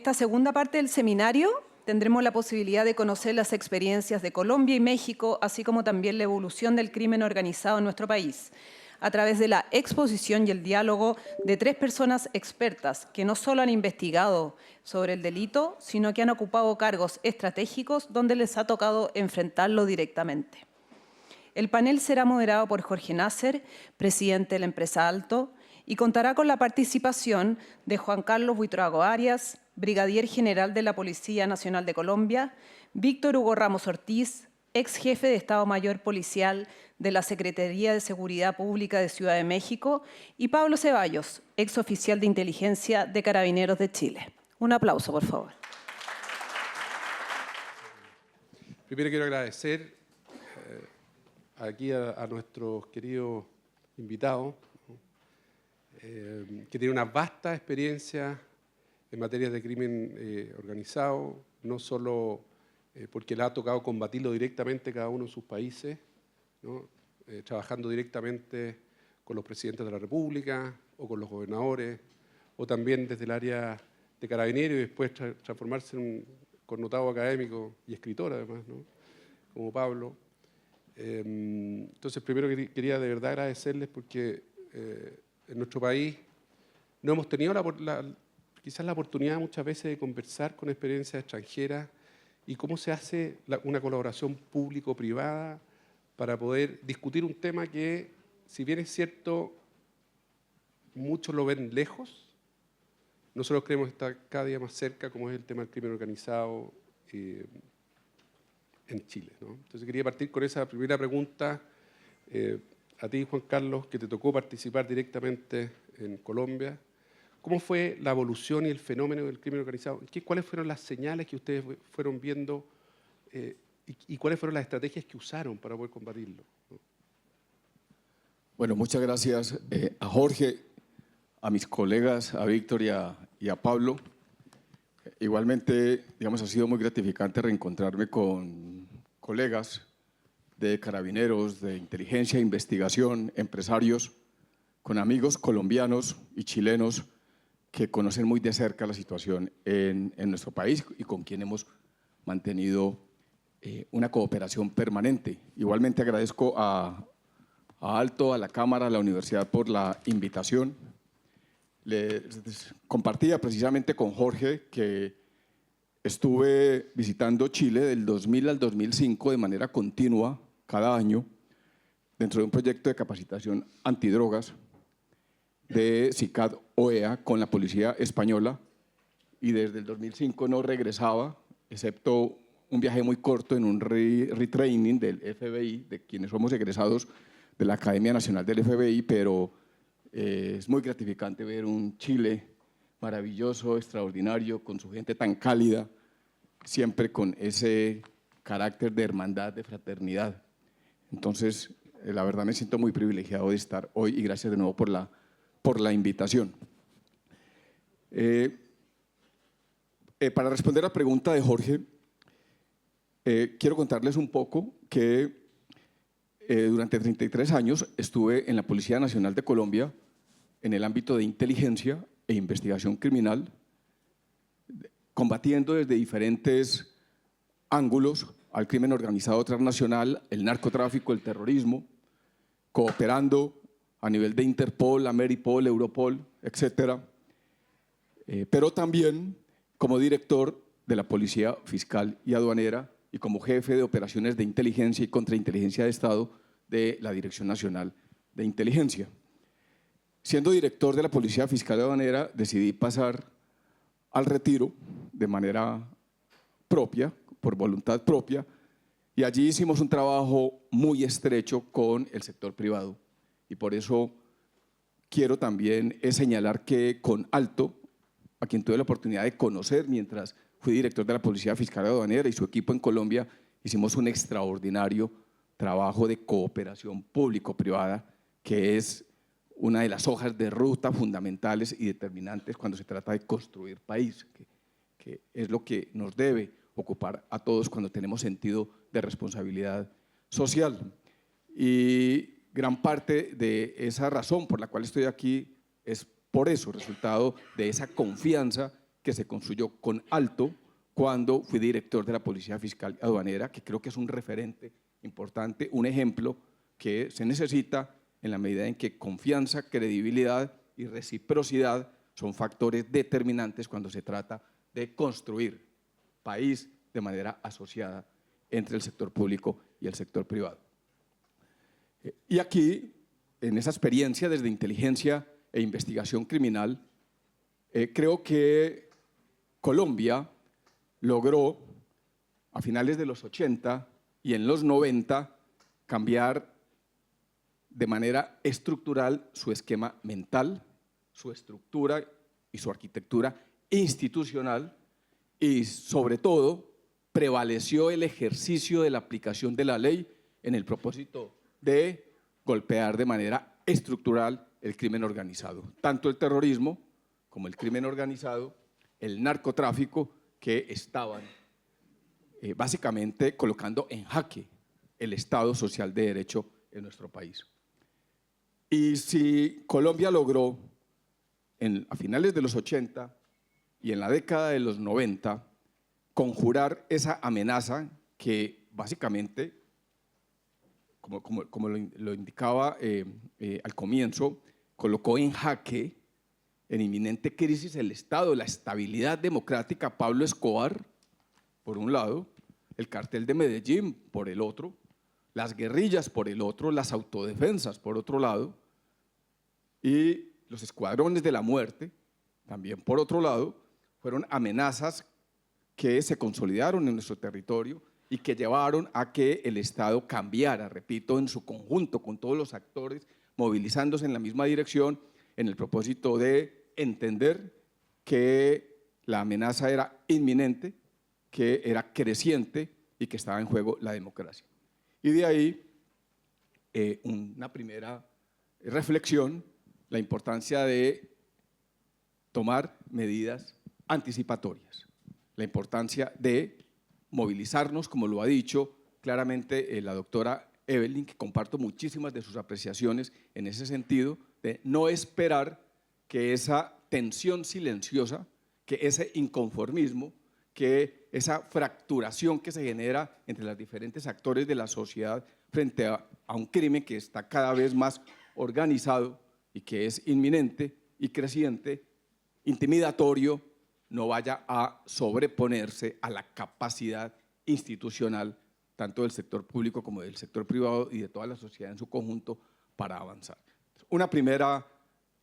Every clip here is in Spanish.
esta segunda parte del seminario tendremos la posibilidad de conocer las experiencias de Colombia y México, así como también la evolución del crimen organizado en nuestro país, a través de la exposición y el diálogo de 3 personas expertas que no solo han investigado sobre el delito, sino que han ocupado cargos estratégicos donde les ha tocado enfrentarlo directamente. El panel será moderado por Jorge Nasser, presidente de la empresa Alto, y contará con la participación de Juan Carlos Buitrago Arias, brigadier general de la Policía Nacional de Colombia, Víctor Hugo Ramos Ortiz, ex jefe de Estado Mayor Policial de la Secretaría de Seguridad Pública de Ciudad de México, y Pablo Ceballos, ex oficial de inteligencia de Carabineros de Chile. Un aplauso, por favor. Primero quiero agradecer aquí a nuestros queridos invitados, que tienen una vasta experiencia en materia de crimen organizado, no solo porque le ha tocado combatirlo directamente cada uno en sus países, ¿no? Trabajando directamente con los presidentes de la República o con los gobernadores, o también desde el área de Carabineros y después transformarse en un connotado académico y escritor además, ¿no? Como Pablo. Entonces, primero quería de verdad agradecerles porque en nuestro país no hemos tenido quizás la oportunidad muchas veces de conversar con experiencias extranjeras y cómo se hace una colaboración público-privada para poder discutir un tema que, si bien es cierto, muchos lo ven lejos, nosotros creemos que está cada día más cerca, como es el tema del crimen organizado en Chile, ¿no? Entonces quería partir con esa primera pregunta a ti, Juan Carlos, que te tocó participar directamente en Colombia. ¿Cómo fue la evolución y el fenómeno del crimen organizado? ¿Cuáles fueron las señales que ustedes fueron viendo y cuáles fueron las estrategias que usaron para poder combatirlo, ¿no? Bueno, muchas gracias a Jorge, a mis colegas, a Víctor y a Pablo. Igualmente, digamos, ha sido muy gratificante reencontrarme con colegas de carabineros, de inteligencia, investigación, empresarios, con amigos colombianos y chilenos que conocen muy de cerca la situación en nuestro país y con quien hemos mantenido una cooperación permanente. Igualmente agradezco a Alto, a la Cámara, a la Universidad por la invitación. Les compartía precisamente con Jorge que estuve visitando Chile del 2000 al 2005 de manera continua, cada año, dentro de un proyecto de capacitación antidrogas de CICAD-OEA con la policía española, y desde el 2005 no regresaba, excepto un viaje muy corto en un retraining del FBI, de quienes somos egresados de la Academia Nacional del FBI, pero es muy gratificante ver un Chile maravilloso, extraordinario, con su gente tan cálida, siempre con ese carácter de hermandad, de fraternidad. Entonces, la verdad me siento muy privilegiado de estar hoy y gracias de nuevo por la invitación. Para responder a la pregunta de Jorge, quiero contarles un poco que durante 33 años estuve en la Policía Nacional de Colombia en el ámbito de inteligencia e investigación criminal, combatiendo desde diferentes ángulos al crimen organizado transnacional, el narcotráfico, el terrorismo, cooperando a nivel de Interpol, Ameripol, Europol, etcétera, pero también como director de la Policía Fiscal y Aduanera y como jefe de operaciones de inteligencia y contrainteligencia de Estado de la Dirección Nacional de Inteligencia. Siendo director de la Policía Fiscal y Aduanera, decidí pasar al retiro de manera propia, por voluntad propia, y allí hicimos un trabajo muy estrecho con el sector privado. Y por eso quiero también señalar que con Alto, a quien tuve la oportunidad de conocer mientras fui director de la Policía Fiscal y Aduanera, y su equipo en Colombia, hicimos un extraordinario trabajo de cooperación público-privada, que es una de las hojas de ruta fundamentales y determinantes cuando se trata de construir país, que es lo que nos debe ocupar a todos cuando tenemos sentido de responsabilidad social. Y gran parte de esa razón por la cual estoy aquí es por eso, resultado de esa confianza que se construyó con Alto cuando fui director de la Policía Fiscal y Aduanera, que creo que es un referente importante, un ejemplo que se necesita en la medida en que confianza, credibilidad y reciprocidad son factores determinantes cuando se trata de construir país de manera asociada entre el sector público y el sector privado. Y aquí, en esa experiencia desde inteligencia e investigación criminal, creo que Colombia logró a finales de los 80 y en los 90 cambiar de manera estructural su esquema mental, su estructura y su arquitectura institucional, y sobre todo prevaleció el ejercicio de la aplicación de la ley en el propósito de golpear de manera estructural el crimen organizado, tanto el terrorismo como el crimen organizado, el narcotráfico, que estaban básicamente colocando en jaque el Estado social de derecho en nuestro país. Y si Colombia logró a finales de los 80 y en la década de los 90 conjurar esa amenaza que básicamente, como lo indicaba al comienzo, colocó en jaque, en inminente crisis, el Estado, la estabilidad democrática, Pablo Escobar, por un lado, el cartel de Medellín, por el otro, las guerrillas por el otro, las autodefensas por otro lado, y los escuadrones de la muerte, también por otro lado, fueron amenazas que se consolidaron en nuestro territorio y que llevaron a que el Estado cambiara, repito, en su conjunto, con todos los actores movilizándose en la misma dirección, en el propósito de entender que la amenaza era inminente, que era creciente y que estaba en juego la democracia. Y de ahí una primera reflexión, la importancia de tomar medidas anticipatorias, la importancia de movilizarnos, como lo ha dicho claramente la doctora Evelyn, que comparto muchísimas de sus apreciaciones en ese sentido, de no esperar que esa tensión silenciosa, que ese inconformismo, que esa fracturación que se genera entre los diferentes actores de la sociedad frente a un crimen que está cada vez más organizado y que es inminente y creciente, intimidatorio, no vaya a sobreponerse a la capacidad institucional tanto del sector público como del sector privado y de toda la sociedad en su conjunto para avanzar. Una primera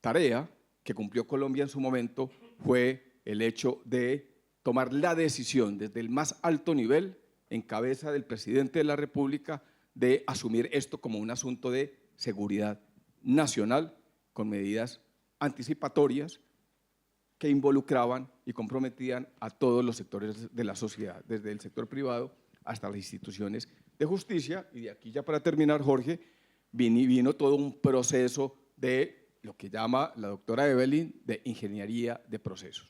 tarea que cumplió Colombia en su momento fue el hecho de tomar la decisión desde el más alto nivel, en cabeza del presidente de la República, de asumir esto como un asunto de seguridad nacional con medidas anticipatorias que involucraban y comprometían a todos los sectores de la sociedad, desde el sector privado hasta las instituciones de justicia. Y de aquí ya para terminar, Jorge, vino todo un proceso de lo que llama la doctora Evelyn de ingeniería de procesos.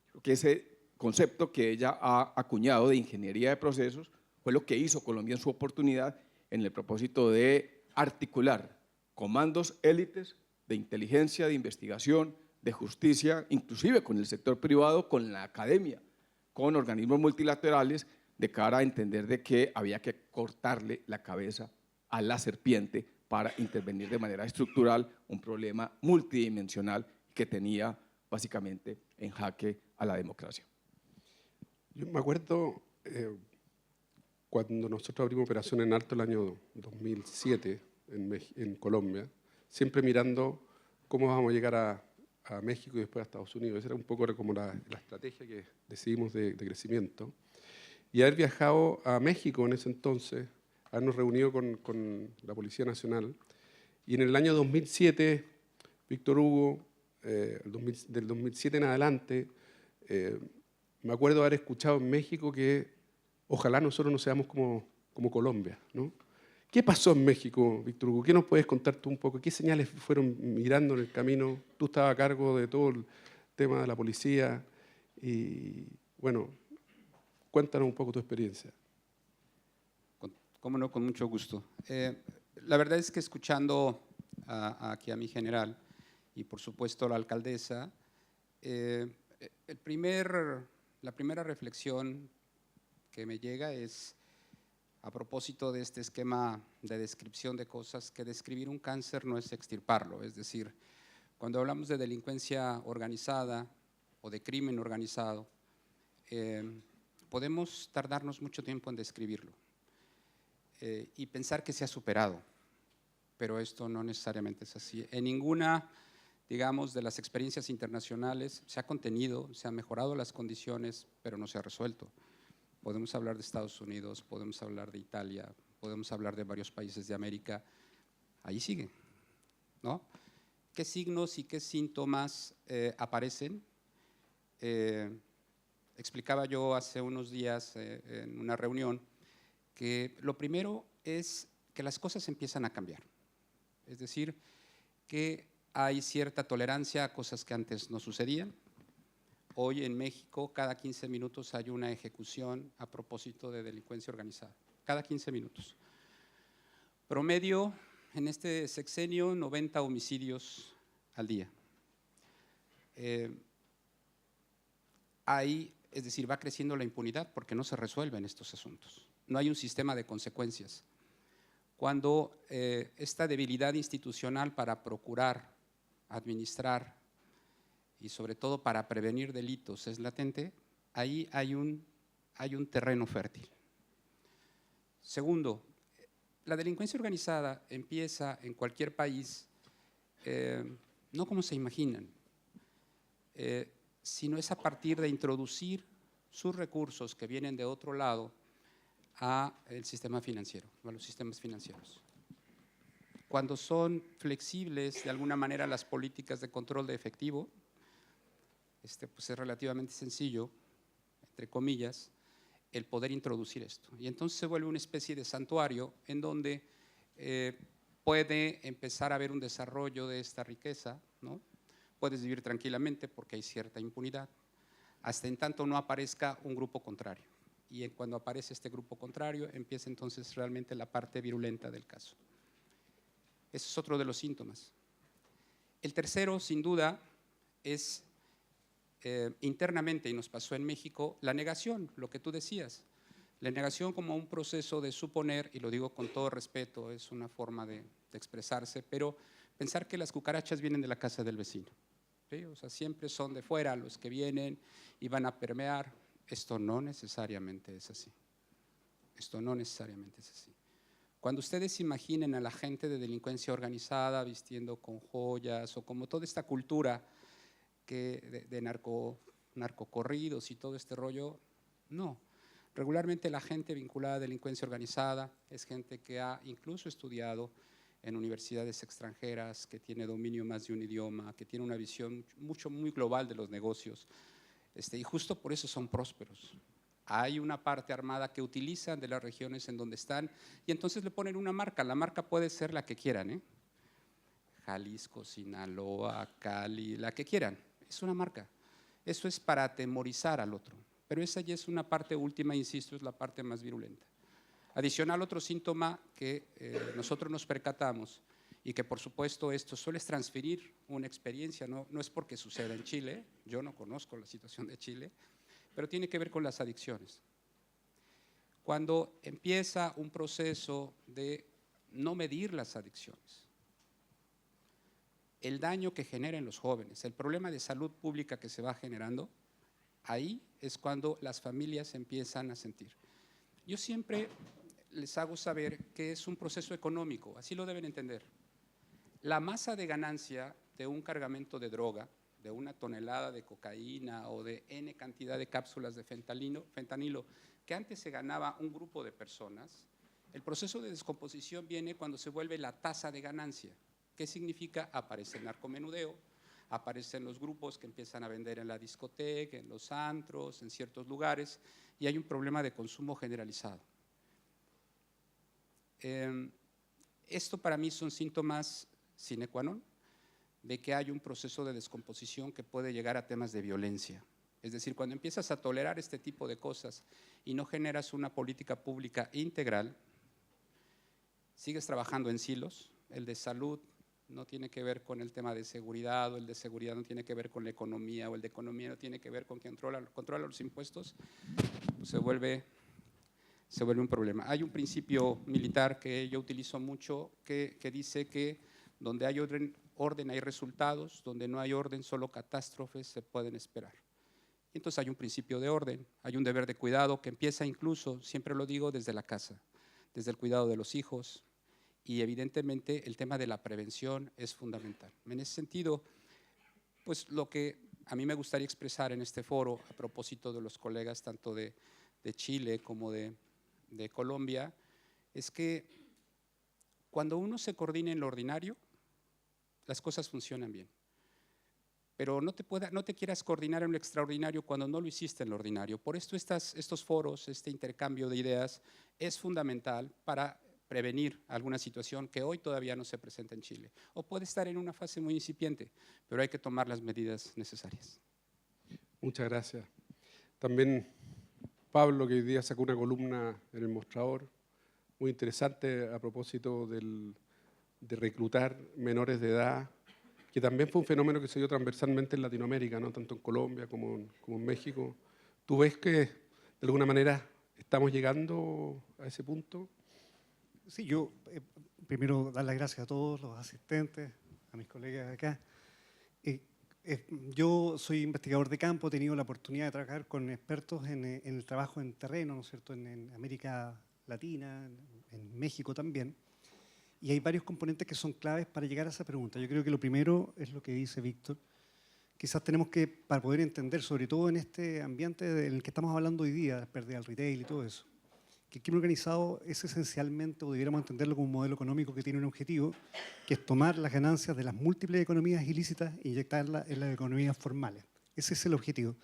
Creo que ese concepto que ella ha acuñado de ingeniería de procesos fue lo que hizo Colombia en su oportunidad en el propósito de articular comandos élites de inteligencia, de investigación, de justicia, inclusive con el sector privado, con la academia, con organismos multilaterales, de cara a entender de que había que cortarle la cabeza a la serpiente para intervenir de manera estructural un problema multidimensional que tenía básicamente en jaque a la democracia. Yo me acuerdo cuando nosotros abrimos operación en Alto el año 2007 en Colombia, siempre mirando cómo vamos a llegar a México y después a Estados Unidos. Esa era un poco como la estrategia que decidimos de crecimiento. Y haber viajado a México en ese entonces, habernos reunido con la Policía Nacional. Y en el año 2007, Víctor Hugo, del 2007 en adelante, me acuerdo haber escuchado en México que ojalá nosotros no seamos como Colombia, ¿no? ¿Qué pasó en México, Víctor Hugo? ¿Qué nos puedes contar tú un poco? ¿Qué señales fueron mirando en el camino? Tú estabas a cargo de todo el tema de la policía y, bueno, cuéntanos un poco tu experiencia. Cómo no, con mucho gusto. La verdad es que escuchando aquí a mi general y por supuesto a la alcaldesa, La primera reflexión que me llega es a propósito de este esquema de descripción de cosas, que describir un cáncer no es extirparlo. Es decir, cuando hablamos de delincuencia organizada o de crimen organizado, podemos tardarnos mucho tiempo en describirlo y pensar que se ha superado, pero esto no necesariamente es así. En ninguna, digamos, de las experiencias internacionales se ha contenido, se han mejorado las condiciones, pero no se ha resuelto. Podemos hablar de Estados Unidos, podemos hablar de Italia, podemos hablar de varios países de América, ahí sigue, ¿no? ¿Qué signos y qué síntomas aparecen? Explicaba yo hace unos días en una reunión que lo primero es que las cosas empiezan a cambiar. Es decir, que hay cierta tolerancia a cosas que antes no sucedían. Hoy en México, cada 15 minutos hay una ejecución a propósito de delincuencia organizada. Cada 15 minutos. Promedio, en este sexenio, 90 homicidios al día. Es decir, va creciendo la impunidad porque no se resuelven estos asuntos. No hay un sistema de consecuencias. Cuando esta debilidad institucional para procurar, administrar y sobre todo para prevenir delitos es latente, ahí hay un terreno fértil. Segundo, la delincuencia organizada empieza en cualquier país, no como se imaginan, sino es a partir de introducir sus recursos que vienen de otro lado al sistema financiero, a los sistemas financieros. Cuando son flexibles de alguna manera las políticas de control de efectivo, pues es relativamente sencillo, entre comillas, el poder introducir esto. Y entonces se vuelve una especie de santuario en donde puede empezar a haber un desarrollo de esta riqueza, ¿no? Puedes vivir tranquilamente porque hay cierta impunidad, hasta en tanto no aparezca un grupo contrario. Y cuando aparece este grupo contrario, empieza entonces realmente la parte virulenta del caso. Ese es otro de los síntomas. El tercero, sin duda, es internamente, y nos pasó en México, la negación, lo que tú decías. La negación como un proceso de suponer, y lo digo con todo respeto, es una forma de expresarse, pero pensar que las cucarachas vienen de la casa del vecino. ¿Sí? O sea, siempre son de fuera los que vienen y van a permear. Esto no necesariamente es así. Esto no necesariamente es así. Cuando ustedes imaginen a la gente de delincuencia organizada vistiendo con joyas o como toda esta cultura de narcocorridos y todo este rollo, no. Regularmente la gente vinculada a delincuencia organizada es gente que ha incluso estudiado en universidades extranjeras, que tiene dominio más de un idioma, que tiene una visión muy global de los negocios, y justo por eso son prósperos. Hay una parte armada que utilizan de las regiones en donde están y entonces le ponen una marca. La marca puede ser la que quieran, Jalisco, Sinaloa, Cali, la que quieran. Es una marca. Eso es para atemorizar al otro. Pero esa ya es una parte última, insisto, es la parte más virulenta. Adicional, otro síntoma que nosotros nos percatamos y que por supuesto esto suele transferir una experiencia, no es porque suceda en Chile, yo no conozco la situación de Chile, pero tiene que ver con las adicciones. Cuando empieza un proceso de no medir las adicciones, el daño que genera en los jóvenes, el problema de salud pública que se va generando, ahí es cuando las familias empiezan a sentir. Yo siempre les hago saber que es un proceso económico, así lo deben entender. La masa de ganancia de un cargamento de droga, de una tonelada de cocaína o de N cantidad de cápsulas de fentanilo, que antes se ganaba un grupo de personas, el proceso de descomposición viene cuando se vuelve la tasa de ganancia. ¿Qué significa? Aparece el narcomenudeo, aparecen los grupos que empiezan a vender en la discoteca, en los antros, en ciertos lugares, y hay un problema de consumo generalizado. Esto para mí son síntomas sine qua non de que hay un proceso de descomposición que puede llegar a temas de violencia. Es decir, cuando empiezas a tolerar este tipo de cosas y no generas una política pública integral, sigues trabajando en silos, el de salud no tiene que ver con el tema de seguridad, o el de seguridad no tiene que ver con la economía, o el de economía no tiene que ver con quien controla los impuestos, pues se vuelve un problema. Hay un principio militar que yo utilizo mucho que dice que donde hay orden hay resultados, donde no hay orden solo catástrofes se pueden esperar. Y entonces hay un principio de orden, hay un deber de cuidado que empieza incluso, siempre lo digo, desde la casa, desde el cuidado de los hijos, y evidentemente el tema de la prevención es fundamental. En ese sentido, pues lo que a mí me gustaría expresar en este foro, a propósito de los colegas tanto de Chile como de Colombia, es que cuando uno se coordina en lo ordinario, las cosas funcionan bien. Pero no te quieras coordinar en lo extraordinario cuando no lo hiciste en lo ordinario. Por esto estos foros, este intercambio de ideas es fundamental para prevenir alguna situación que hoy todavía no se presenta en Chile. O puede estar en una fase muy incipiente, pero hay que tomar las medidas necesarias. Muchas gracias. También Pablo, que hoy día sacó una columna en El Mostrador, muy interesante a propósito de reclutar menores de edad, que también fue un fenómeno que se dio transversalmente en Latinoamérica, ¿no? Tanto en Colombia como en México. ¿Tú ves que de alguna manera estamos llegando a ese punto? Sí, yo primero dar las gracias a todos los asistentes, a mis colegas de acá. Yo soy investigador de campo, he tenido la oportunidad de trabajar con expertos en el trabajo en terreno, ¿no es cierto?, en América Latina, en México también. Y hay varios componentes que son claves para llegar a esa pregunta. Yo creo que lo primero es lo que dice Víctor. Quizás tenemos que, para poder entender, sobre todo en este ambiente en el que estamos hablando hoy día, pérdida del retail y todo eso, que el crimen organizado es esencialmente, o debiéramos entenderlo como un modelo económico que tiene un objetivo, que es tomar las ganancias de las múltiples economías ilícitas e inyectarlas en las economías formales. Ese es el objetivo.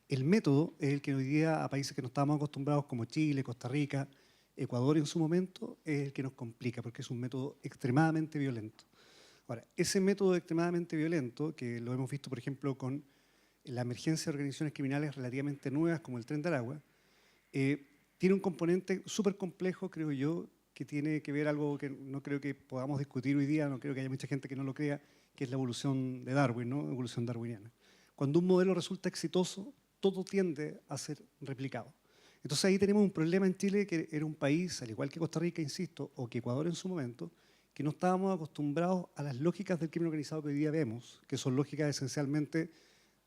El método es el que hoy día a países que no estábamos acostumbrados como Chile, Costa Rica, Ecuador en su momento, es el que nos complica porque es un método extremadamente violento. Ahora, ese método extremadamente violento, que lo hemos visto por ejemplo con la emergencia de organizaciones criminales relativamente nuevas como el Tren de Aragua, tiene un componente súper complejo, creo yo, que tiene que ver algo que no creo que podamos discutir hoy día, no creo que haya mucha gente que no lo crea, que es la evolución de Darwin, ¿no? Evolución darwiniana. Cuando un modelo resulta exitoso, todo tiende a ser replicado. Entonces ahí tenemos un problema en Chile, que era un país, al igual que Costa Rica, insisto, o que Ecuador en su momento, que no estábamos acostumbrados a las lógicas del crimen organizado que hoy día vemos, que son lógicas esencialmente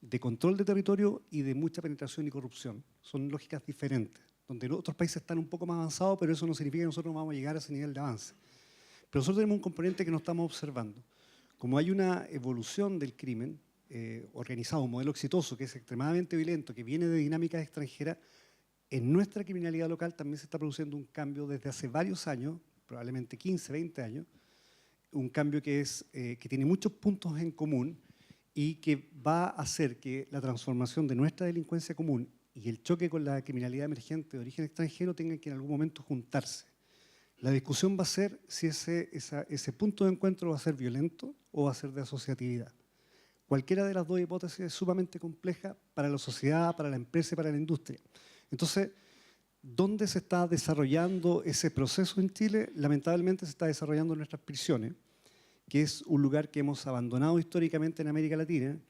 de control de territorio y de mucha penetración y corrupción. Son lógicas diferentes, donde otros países están un poco más avanzados, pero eso no significa que nosotros no vamos a llegar a ese nivel de avance. Pero nosotros tenemos un componente que no estamos observando. Como hay una evolución del crimen organizado, un modelo exitoso, que es extremadamente violento, que viene de dinámicas extranjeras, en nuestra criminalidad local también se está produciendo un cambio desde hace varios años, probablemente 15, 20 años, un cambio que tiene muchos puntos en común y que va a hacer que la transformación de nuestra delincuencia común y el choque con la criminalidad emergente de origen extranjero tengan que en algún momento juntarse. La discusión va a ser si ese punto de encuentro va a ser violento o va a ser de asociatividad. Cualquiera de las dos hipótesis es sumamente compleja para la sociedad, para la empresa y para la industria. Entonces, ¿dónde se está desarrollando ese proceso en Chile? Lamentablemente se está desarrollando en nuestras prisiones, que es un lugar que hemos abandonado históricamente en América Latina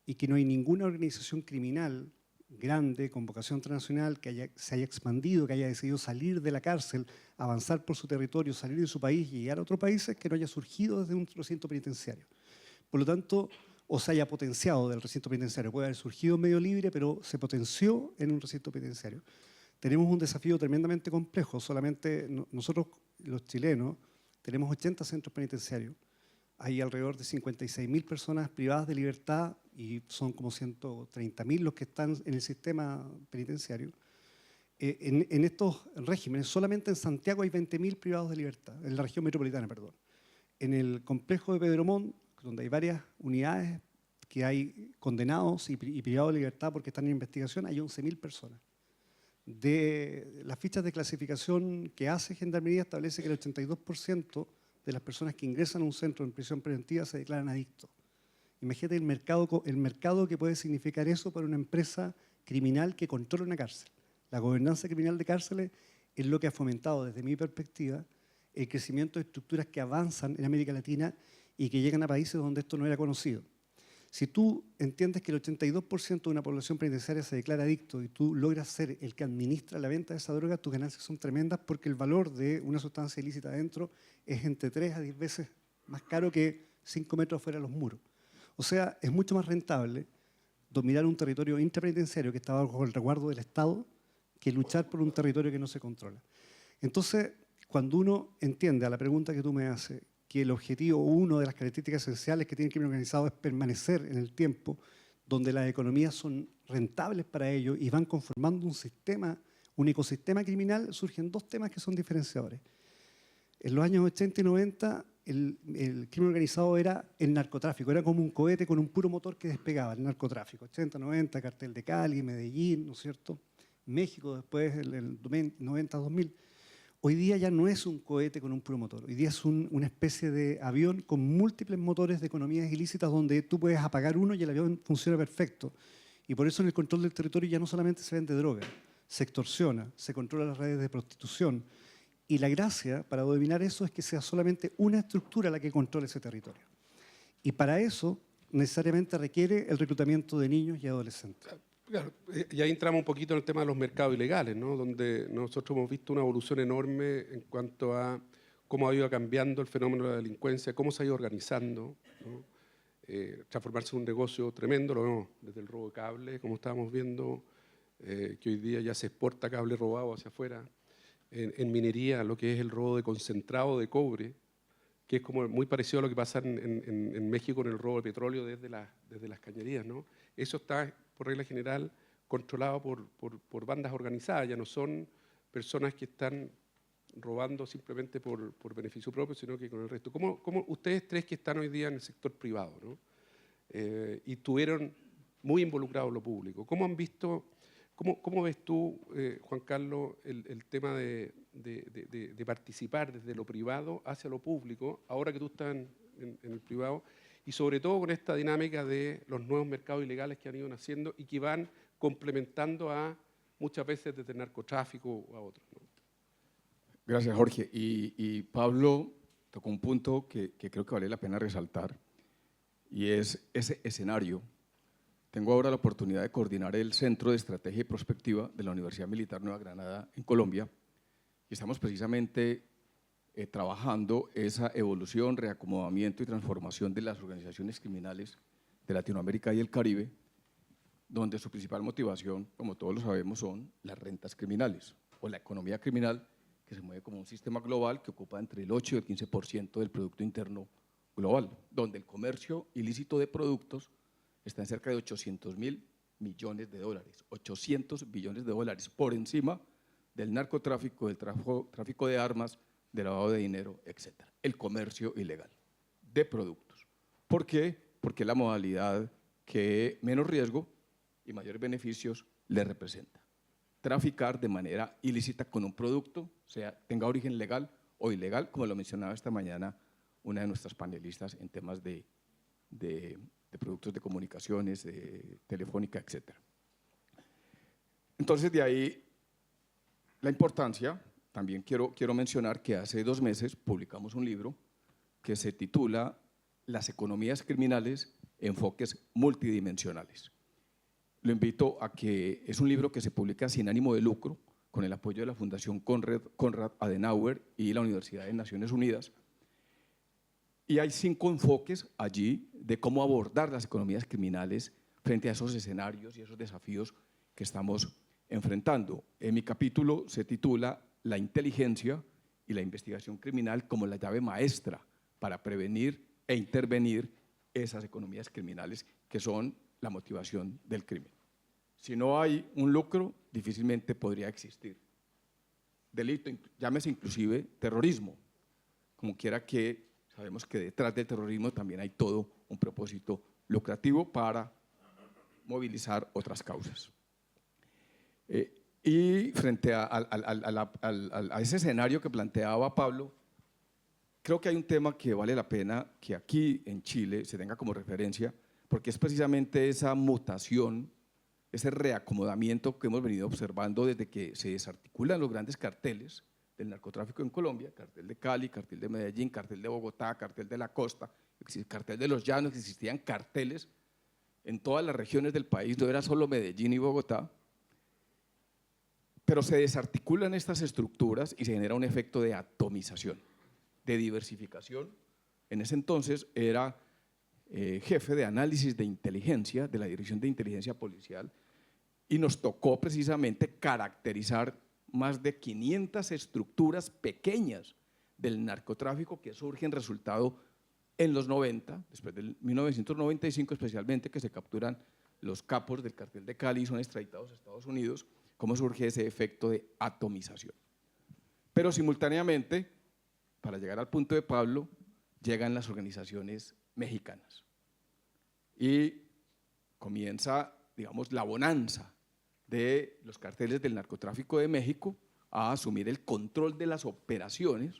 y que no hay ninguna organización criminal grande, con vocación internacional, que se haya expandido, que haya decidido salir de la cárcel, avanzar por su territorio, salir de su país y llegar a otros países, que no haya surgido desde un recinto penitenciario. Por lo tanto, o se haya potenciado del recinto penitenciario. Puede haber surgido medio libre, pero se potenció en un recinto penitenciario. Tenemos un desafío tremendamente complejo. Solamente nosotros, los chilenos, tenemos 80 centros penitenciarios. Hay alrededor de 56.000 personas privadas de libertad y son como 130.000 los que están en el sistema penitenciario. En estos regímenes, solamente en Santiago hay 20.000 privados de libertad, en la región metropolitana, perdón. En el complejo de Pedro Montt, donde hay varias unidades que hay condenados y privados de libertad porque están en investigación, hay 11.000 personas. De las fichas de clasificación que hace Gendarmería establece que el 82% de las personas que ingresan a un centro en prisión preventiva se declaran adictos. Imagínate el mercado que puede significar eso para una empresa criminal que controla una cárcel. La gobernanza criminal de cárceles es lo que ha fomentado, desde mi perspectiva, el crecimiento de estructuras que avanzan en América Latina y que llegan a países donde esto no era conocido. Si tú entiendes que el 82% de una población penitenciaria se declara adicto y tú logras ser el que administra la venta de esa droga, tus ganancias son tremendas porque el valor de una sustancia ilícita adentro es entre 3 a 10 veces más caro que 5 metros fuera de los muros. O sea, es mucho más rentable dominar un territorio intrapenitenciario que está bajo el resguardo del Estado que luchar por un territorio que no se controla. Entonces, cuando uno entiende a la pregunta que tú me haces, que el objetivo, uno de las características esenciales que tiene el crimen organizado es permanecer en el tiempo, donde las economías son rentables para ellos y van conformando un sistema, un ecosistema criminal, surgen dos temas que son diferenciadores. En los años 80 y 90, el crimen organizado era el narcotráfico, era como un cohete con un puro motor que despegaba, el narcotráfico. 80, 90, cartel de Cali, Medellín, ¿no es cierto? México después, el 90, 2000. Hoy día ya no es un cohete con un puro motor, hoy día es una especie de avión con múltiples motores de economías ilícitas donde tú puedes apagar uno y el avión funciona perfecto. Y por eso en el control del territorio ya no solamente se vende droga, se extorsiona, se controla las redes de prostitución. Y la gracia para dominar eso es que sea solamente una estructura la que controle ese territorio. Y para eso necesariamente requiere el reclutamiento de niños y adolescentes. Claro, y ahí entramos un poquito en el tema de los mercados ilegales, ¿no? Donde nosotros hemos visto una evolución enorme en cuanto a cómo ha ido cambiando el fenómeno de la delincuencia, cómo se ha ido organizando, ¿no? Transformarse en un negocio tremendo, lo vemos desde el robo de cable, como estábamos viendo, que hoy día ya se exporta cable robado hacia afuera, en minería, lo que es el robo de concentrado de cobre, que es como muy parecido a lo que pasa en México con el robo de petróleo desde las cañerías, ¿no? Eso está, por regla general, controlado por bandas organizadas, ya no son personas que están robando simplemente por beneficio propio, sino que con el resto. ¿Cómo ustedes tres que están hoy día en el sector privado, ¿no? Y estuvieron muy involucrados en lo público, ¿cómo han visto, cómo ves tú, Juan Carlos, el tema de participar desde lo privado hacia lo público, ahora que tú estás en el privado, y sobre todo con esta dinámica de los nuevos mercados ilegales que han ido naciendo y que van complementando a muchas veces desde el narcotráfico o a otros, ¿no? Gracias, Jorge. Y Pablo tocó un punto que creo que vale la pena resaltar, y es ese escenario. Tengo ahora la oportunidad de coordinar el Centro de Estrategia y Prospectiva de la Universidad Militar Nueva Granada en Colombia, y estamos precisamente trabajando esa evolución, reacomodamiento y transformación de las organizaciones criminales de Latinoamérica y el Caribe, donde su principal motivación, como todos lo sabemos, son las rentas criminales o la economía criminal, que se mueve como un sistema global que ocupa entre el 8 y el 15% del Producto Interno global, donde el comercio ilícito de productos está en cerca de 800.000 millones de dólares, 800 billones de dólares, por encima del narcotráfico, del tráfico de armas, del lavado de dinero, etc. El comercio ilegal de productos. ¿Por qué? Porque es la modalidad que menos riesgo y mayores beneficios le representa. Traficar de manera ilícita con un producto, sea tenga origen legal o ilegal, como lo mencionaba esta mañana una de nuestras panelistas en temas de productos de comunicaciones, telefónica, etc. Entonces, de ahí la importancia. También quiero mencionar que hace 2 meses publicamos un libro que se titula Las economías criminales, enfoques multidimensionales. Lo invito a que es un libro que se publica sin ánimo de lucro, con el apoyo de la Fundación Konrad Adenauer y la Universidad de Naciones Unidas. Y hay 5 enfoques allí de cómo abordar las economías criminales frente a esos escenarios y esos desafíos que estamos enfrentando. En mi capítulo se titula La inteligencia y la investigación criminal como la llave maestra para prevenir e intervenir esas economías criminales que son la motivación del crimen. Si no hay un lucro, difícilmente podría existir delito, llámese inclusive terrorismo, como quiera que sabemos que detrás del terrorismo también hay todo un propósito lucrativo para movilizar otras causas. Y frente a ese escenario que planteaba Pablo, creo que hay un tema que vale la pena que aquí en Chile se tenga como referencia, porque es precisamente esa mutación, ese reacomodamiento que hemos venido observando desde que se desarticulan los grandes carteles del narcotráfico en Colombia, cartel de Cali, cartel de Medellín, cartel de Bogotá, cartel de la costa, cartel de los llanos, existían carteles en todas las regiones del país, no era solo Medellín y Bogotá, pero se desarticulan estas estructuras y se genera un efecto de atomización, de diversificación. En ese entonces era jefe de análisis de inteligencia de la Dirección de Inteligencia Policial y nos tocó precisamente caracterizar más de 500 estructuras pequeñas del narcotráfico que surgen resultado en los 90, después del 1995 especialmente, que se capturan los capos del cartel de Cali y son extraditados a Estados Unidos, cómo surge ese efecto de atomización. Pero simultáneamente, para llegar al punto de Pablo, llegan las organizaciones mexicanas y comienza, digamos, la bonanza de los carteles del narcotráfico de México a asumir el control de las operaciones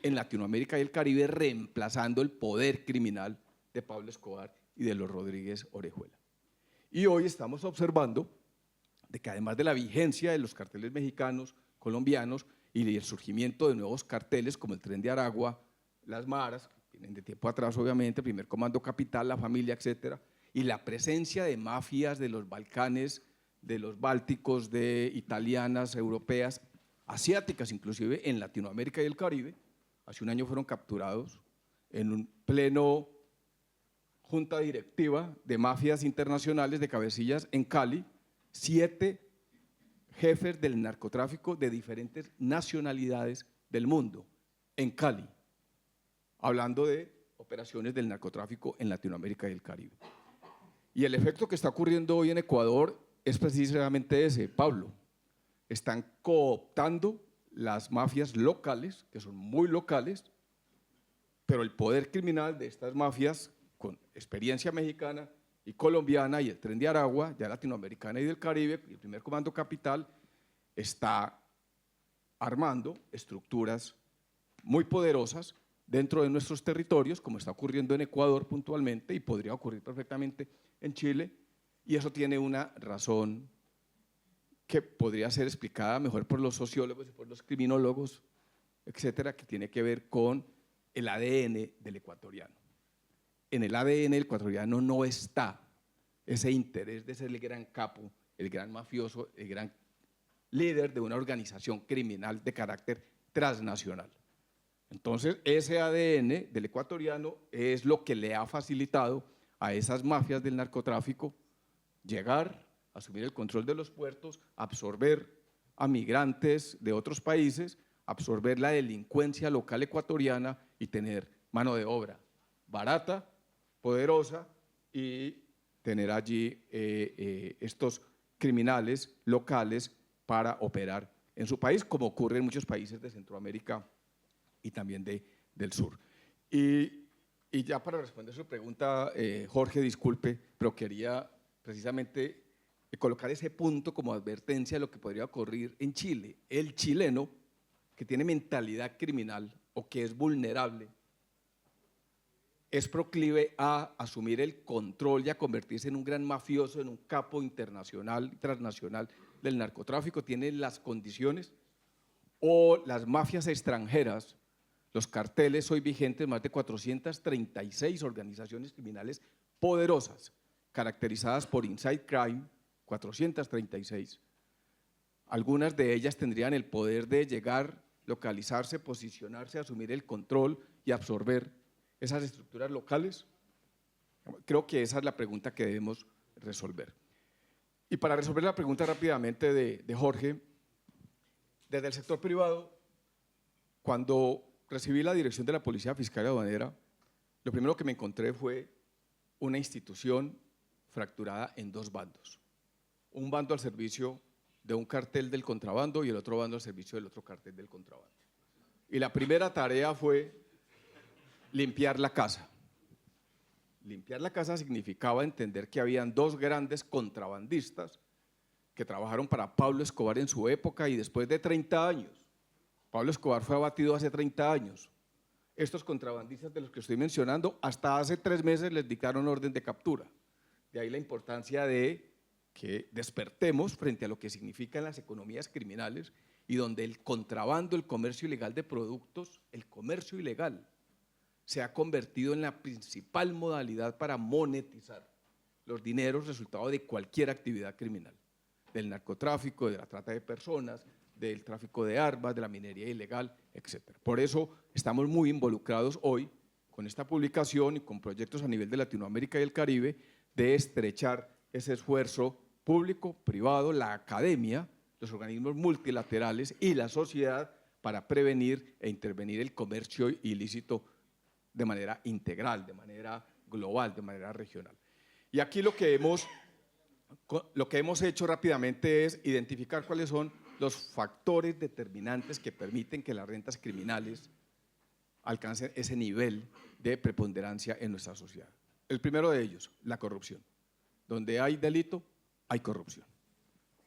en Latinoamérica y el Caribe, reemplazando el poder criminal de Pablo Escobar y de los Rodríguez Orejuela. Y hoy estamos observando de que además de la vigencia de los carteles mexicanos, colombianos y el surgimiento de nuevos carteles como el Tren de Aragua, las Maras, que vienen de tiempo atrás obviamente, Primer Comando Capital, La Familia, etcétera, y la presencia de mafias de los Balcanes, de los bálticos, de italianas, europeas, asiáticas inclusive en Latinoamérica y el Caribe. Hace un año fueron capturados en un pleno junta directiva de mafias internacionales de cabecillas en Cali, 7 jefes del narcotráfico de diferentes nacionalidades del mundo en Cali, hablando de operaciones del narcotráfico en Latinoamérica y el Caribe. Y el efecto que está ocurriendo hoy en Ecuador es precisamente ese, Pablo. Están cooptando las mafias locales, que son muy locales, pero el poder criminal de estas mafias, con experiencia mexicana y colombiana y el Tren de Aragua, ya latinoamericana y del Caribe, y el Primer Comando Capital, está armando estructuras muy poderosas dentro de nuestros territorios, como está ocurriendo en Ecuador puntualmente y podría ocurrir perfectamente en Chile, y eso tiene una razón que podría ser explicada mejor por los sociólogos y por los criminólogos, etcétera, que tiene que ver con el ADN del ecuatoriano. En el ADN del ecuatoriano no está ese interés de ser el gran capo, el gran mafioso, el gran líder de una organización criminal de carácter transnacional. Entonces, ese ADN del ecuatoriano es lo que le ha facilitado a esas mafias del narcotráfico llegar, asumir el control de los puertos, absorber a migrantes de otros países, absorber la delincuencia local ecuatoriana y tener mano de obra barata, poderosa y tener allí estos criminales locales para operar en su país, como ocurre en muchos países de Centroamérica y también del sur. Y ya para responder su pregunta, Jorge, disculpe, pero quería precisamente colocar ese punto como advertencia de lo que podría ocurrir en Chile. El chileno que tiene mentalidad criminal o que es vulnerable es proclive a asumir el control y a convertirse en un gran mafioso, en un capo internacional, transnacional del narcotráfico. Tiene las condiciones, o las mafias extranjeras, los carteles hoy vigentes, más de 436 organizaciones criminales poderosas, caracterizadas por Inside Crime, 436. Algunas de ellas tendrían el poder de llegar, localizarse, posicionarse, asumir el control y absorber esas estructuras locales. Creo que esa es la pregunta que debemos resolver. Y para resolver la pregunta rápidamente de Jorge, desde el sector privado, cuando recibí la dirección de la Policía Fiscal y Aduanera, lo primero que me encontré fue una institución fracturada en dos bandos. Un bando al servicio de un cartel del contrabando y el otro bando al servicio del otro cartel del contrabando. Y la primera tarea fue limpiar la casa. Limpiar la casa significaba entender que habían dos grandes contrabandistas que trabajaron para Pablo Escobar en su época y después de 30 años. Pablo Escobar fue abatido hace 30 años. Estos contrabandistas de los que estoy mencionando, hasta hace 3 meses les dictaron orden de captura. De ahí la importancia de que despertemos frente a lo que significan las economías criminales y donde el contrabando, el comercio ilegal de productos, el comercio ilegal, se ha convertido en la principal modalidad para monetizar los dineros resultado de cualquier actividad criminal, del narcotráfico, de la trata de personas, del tráfico de armas, de la minería ilegal, etc. Por eso estamos muy involucrados hoy con esta publicación y con proyectos a nivel de Latinoamérica y el Caribe de estrechar ese esfuerzo público, privado, la academia, los organismos multilaterales y la sociedad para prevenir e intervenir el comercio ilícito de manera integral, de manera global, de manera regional. Y aquí lo que hemos hecho rápidamente es identificar cuáles son los factores determinantes que permiten que las rentas criminales alcancen ese nivel de preponderancia en nuestra sociedad. El primero de ellos, la corrupción. Donde hay delito, hay corrupción.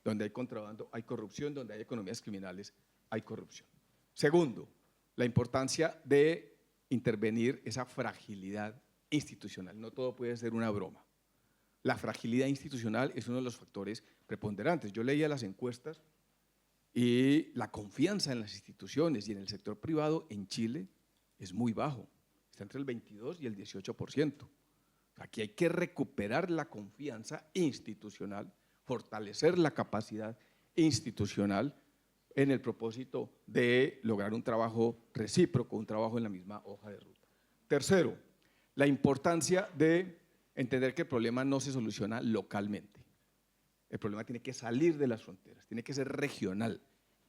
Donde hay contrabando, hay corrupción. Donde hay economías criminales, hay corrupción. Segundo, la importancia de intervenir esa fragilidad institucional. No todo puede ser una broma. La fragilidad institucional es uno de los factores preponderantes. Yo leía las encuestas y la confianza en las instituciones y en el sector privado en Chile es muy bajo, está entre el 22 y el 18%. Aquí hay que recuperar la confianza institucional, fortalecer la capacidad institucional en el propósito de lograr un trabajo recíproco, un trabajo en la misma hoja de ruta. Tercero, la importancia de entender que el problema no se soluciona localmente. El problema tiene que salir de las fronteras, tiene que ser regional,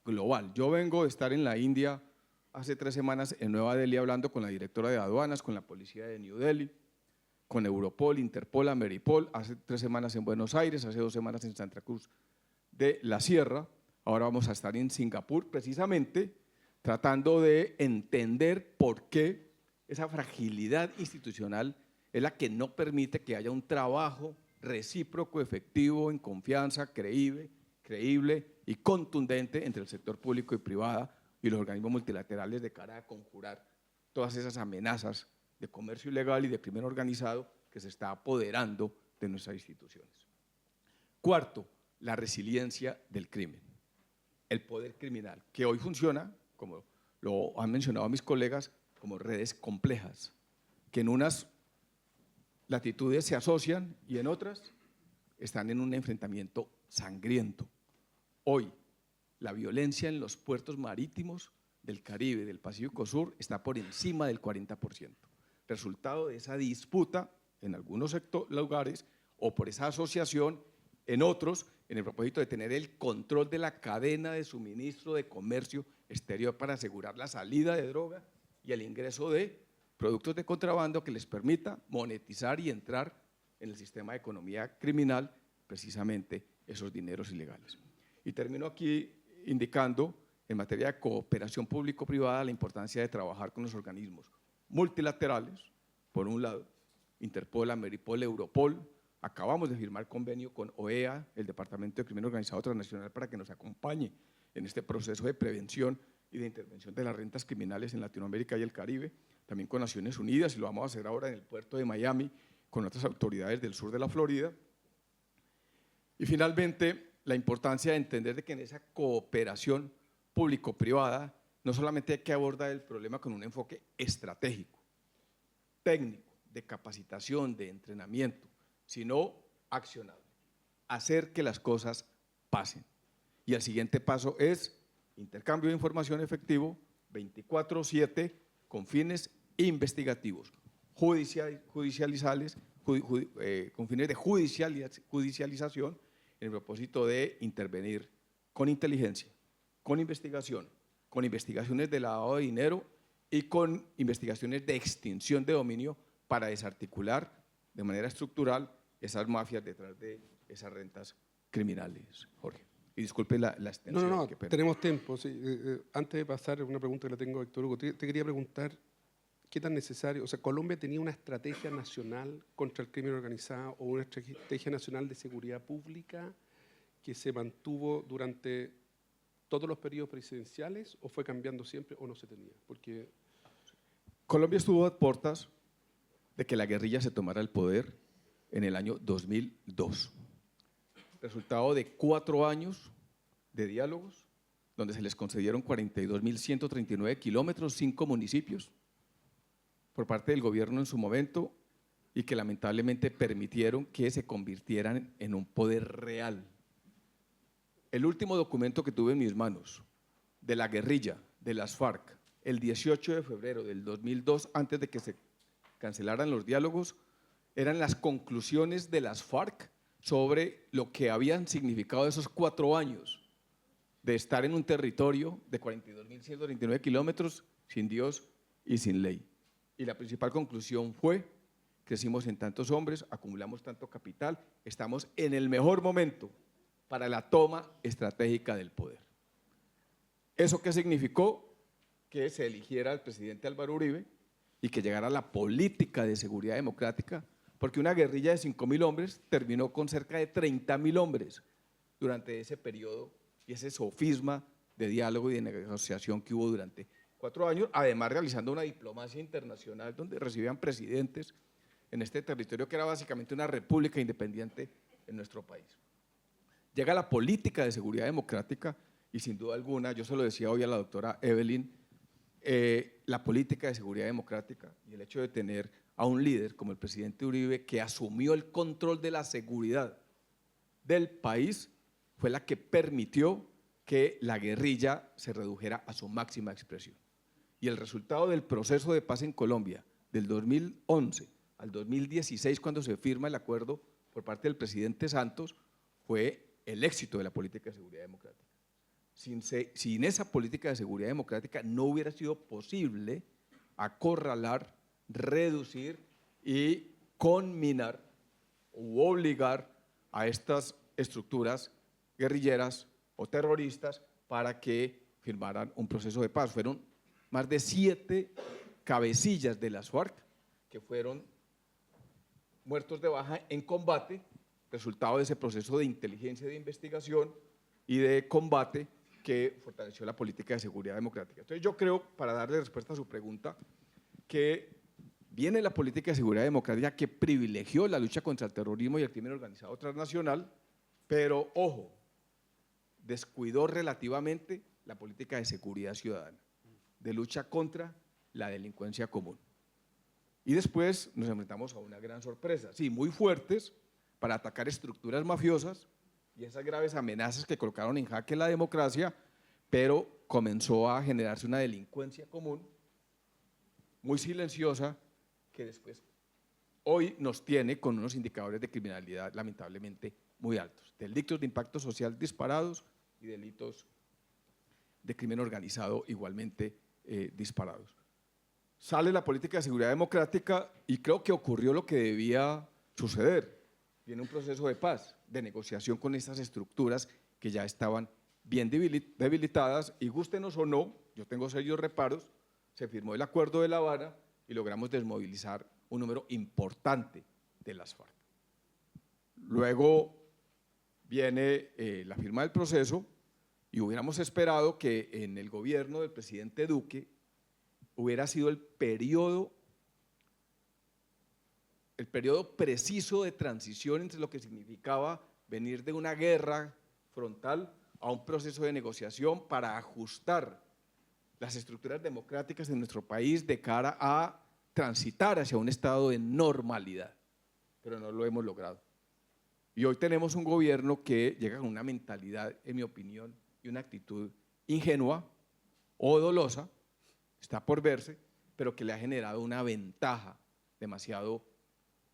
global. Yo vengo de estar en la India hace 3 semanas en Nueva Delhi hablando con la directora de aduanas, con la policía de New Delhi, con Europol, Interpol, Ameripol, hace 3 semanas en Buenos Aires, hace 2 semanas en Santa Cruz de la Sierra, ahora vamos a estar en Singapur precisamente tratando de entender por qué esa fragilidad institucional es la que no permite que haya un trabajo recíproco, efectivo, en confianza, creíble y contundente entre el sector público y privado y los organismos multilaterales de cara a conjurar todas esas amenazas de comercio ilegal y de crimen organizado que se está apoderando de nuestras instituciones. Cuarto, la resiliencia del crimen, el poder criminal, que hoy funciona, como lo han mencionado mis colegas, como redes complejas, que en unas latitudes se asocian y en otras están en un enfrentamiento sangriento. Hoy, la violencia en los puertos marítimos del Caribe, del Pacífico Sur, está por encima del 40%, resultado de esa disputa en algunos lugares o por esa asociación en otros, en el propósito de tener el control de la cadena de suministro de comercio exterior para asegurar la salida de droga y el ingreso de productos de contrabando que les permita monetizar y entrar en el sistema de economía criminal precisamente esos dineros ilegales. Y termino aquí indicando en materia de cooperación público-privada la importancia de trabajar con los organismos multilaterales, por un lado, Interpol, Ameripol, Europol. Acabamos de firmar convenio con OEA, el Departamento de Crimen Organizado Transnacional, para que nos acompañe en este proceso de prevención y de intervención de las rentas criminales en Latinoamérica y el Caribe, también con Naciones Unidas, y lo vamos a hacer ahora en el puerto de Miami, con otras autoridades del sur de la Florida. Y finalmente, la importancia de entender de que en esa cooperación público-privada no solamente hay que abordar el problema con un enfoque estratégico, técnico, de capacitación, de entrenamiento, sino accionable, hacer que las cosas pasen. Y el siguiente paso es intercambio de información efectivo 24/7 con fines investigativos, judicializables, con fines de judicialización en el propósito de intervenir con inteligencia, con investigaciones de lavado de dinero y con investigaciones de extinción de dominio para desarticular de manera estructural esas mafias detrás de esas rentas criminales. Jorge. Y disculpe la extensión. No, tenemos tiempo. Sí. Antes de pasar a una pregunta que le tengo a Héctor Hugo, te quería preguntar qué tan necesario, o sea, ¿Colombia tenía una estrategia nacional contra el crimen organizado o una estrategia nacional de seguridad pública que se mantuvo durante todos los periodos presidenciales o fue cambiando siempre o no se tenía? Porque Colombia estuvo a puertas de que la guerrilla se tomara el poder en el año 2002. Resultado de 4 años de diálogos, donde se les concedieron 42.139 kilómetros, 5 municipios, por parte del gobierno en su momento, y que lamentablemente permitieron que se convirtieran en un poder real. El último documento que tuve en mis manos de la guerrilla, de las FARC, el 18 de febrero del 2002, antes de que se cancelaran los diálogos, eran las conclusiones de las FARC sobre lo que habían significado esos 4 años de estar en un territorio de 42.139 kilómetros sin Dios y sin ley. Y la principal conclusión fue: crecimos en tantos hombres, acumulamos tanto capital, estamos en el mejor momento para la toma estratégica del poder. ¿Eso qué significó? Que se eligiera al presidente Álvaro Uribe y que llegara la política de seguridad democrática, porque una guerrilla de 5.000 hombres terminó con cerca de 30.000 hombres durante ese periodo y ese sofisma de diálogo y de negociación que hubo durante 4 años, además realizando una diplomacia internacional donde recibían presidentes en este territorio que era básicamente una república independiente en nuestro país. Llega la política de seguridad democrática y sin duda alguna, yo se lo decía hoy a la doctora Evelyn, la política de seguridad democrática y el hecho de tener a un líder como el presidente Uribe que asumió el control de la seguridad del país fue la que permitió que la guerrilla se redujera a su máxima expresión. Y el resultado del proceso de paz en Colombia del 2011 al 2016, cuando se firma el acuerdo por parte del presidente Santos, fue el éxito de la política de seguridad democrática. Sin esa política de seguridad democrática no hubiera sido posible acorralar, reducir y conminar u obligar a estas estructuras guerrilleras o terroristas para que firmaran un proceso de paz. Fueron más de 7 cabecillas de las FARC que fueron muertos de baja en combate, resultado de ese proceso de inteligencia, de investigación y de combate que fortaleció la política de seguridad democrática. Entonces yo creo, para darle respuesta a su pregunta, que viene la política de seguridad democrática que privilegió la lucha contra el terrorismo y el crimen organizado transnacional, pero ojo, descuidó relativamente la política de seguridad ciudadana, de lucha contra la delincuencia común. Y después nos enfrentamos a una gran sorpresa, sí, muy fuertes para atacar estructuras mafiosas y esas graves amenazas que colocaron en jaque la democracia, pero comenzó a generarse una delincuencia común muy silenciosa que después hoy nos tiene con unos indicadores de criminalidad lamentablemente muy altos, delitos de impacto social disparados y delitos de crimen organizado igualmente disparados. Sale la política de seguridad democrática y creo que ocurrió lo que debía suceder. Viene un proceso de paz, de negociación con estas estructuras que ya estaban bien debilitadas y gústenos o no, yo tengo serios reparos, se firmó el Acuerdo de La Habana y logramos desmovilizar un número importante de las FARC. Luego viene la firma del proceso y hubiéramos esperado que en el gobierno del presidente Duque hubiera sido el periodo preciso de transición entre lo que significaba venir de una guerra frontal a un proceso de negociación para ajustar las estructuras democráticas de nuestro país de cara a transitar hacia un estado de normalidad, pero no lo hemos logrado. Y hoy tenemos un gobierno que llega con una mentalidad, en mi opinión, y una actitud ingenua o dolosa, está por verse, pero que le ha generado una ventaja demasiado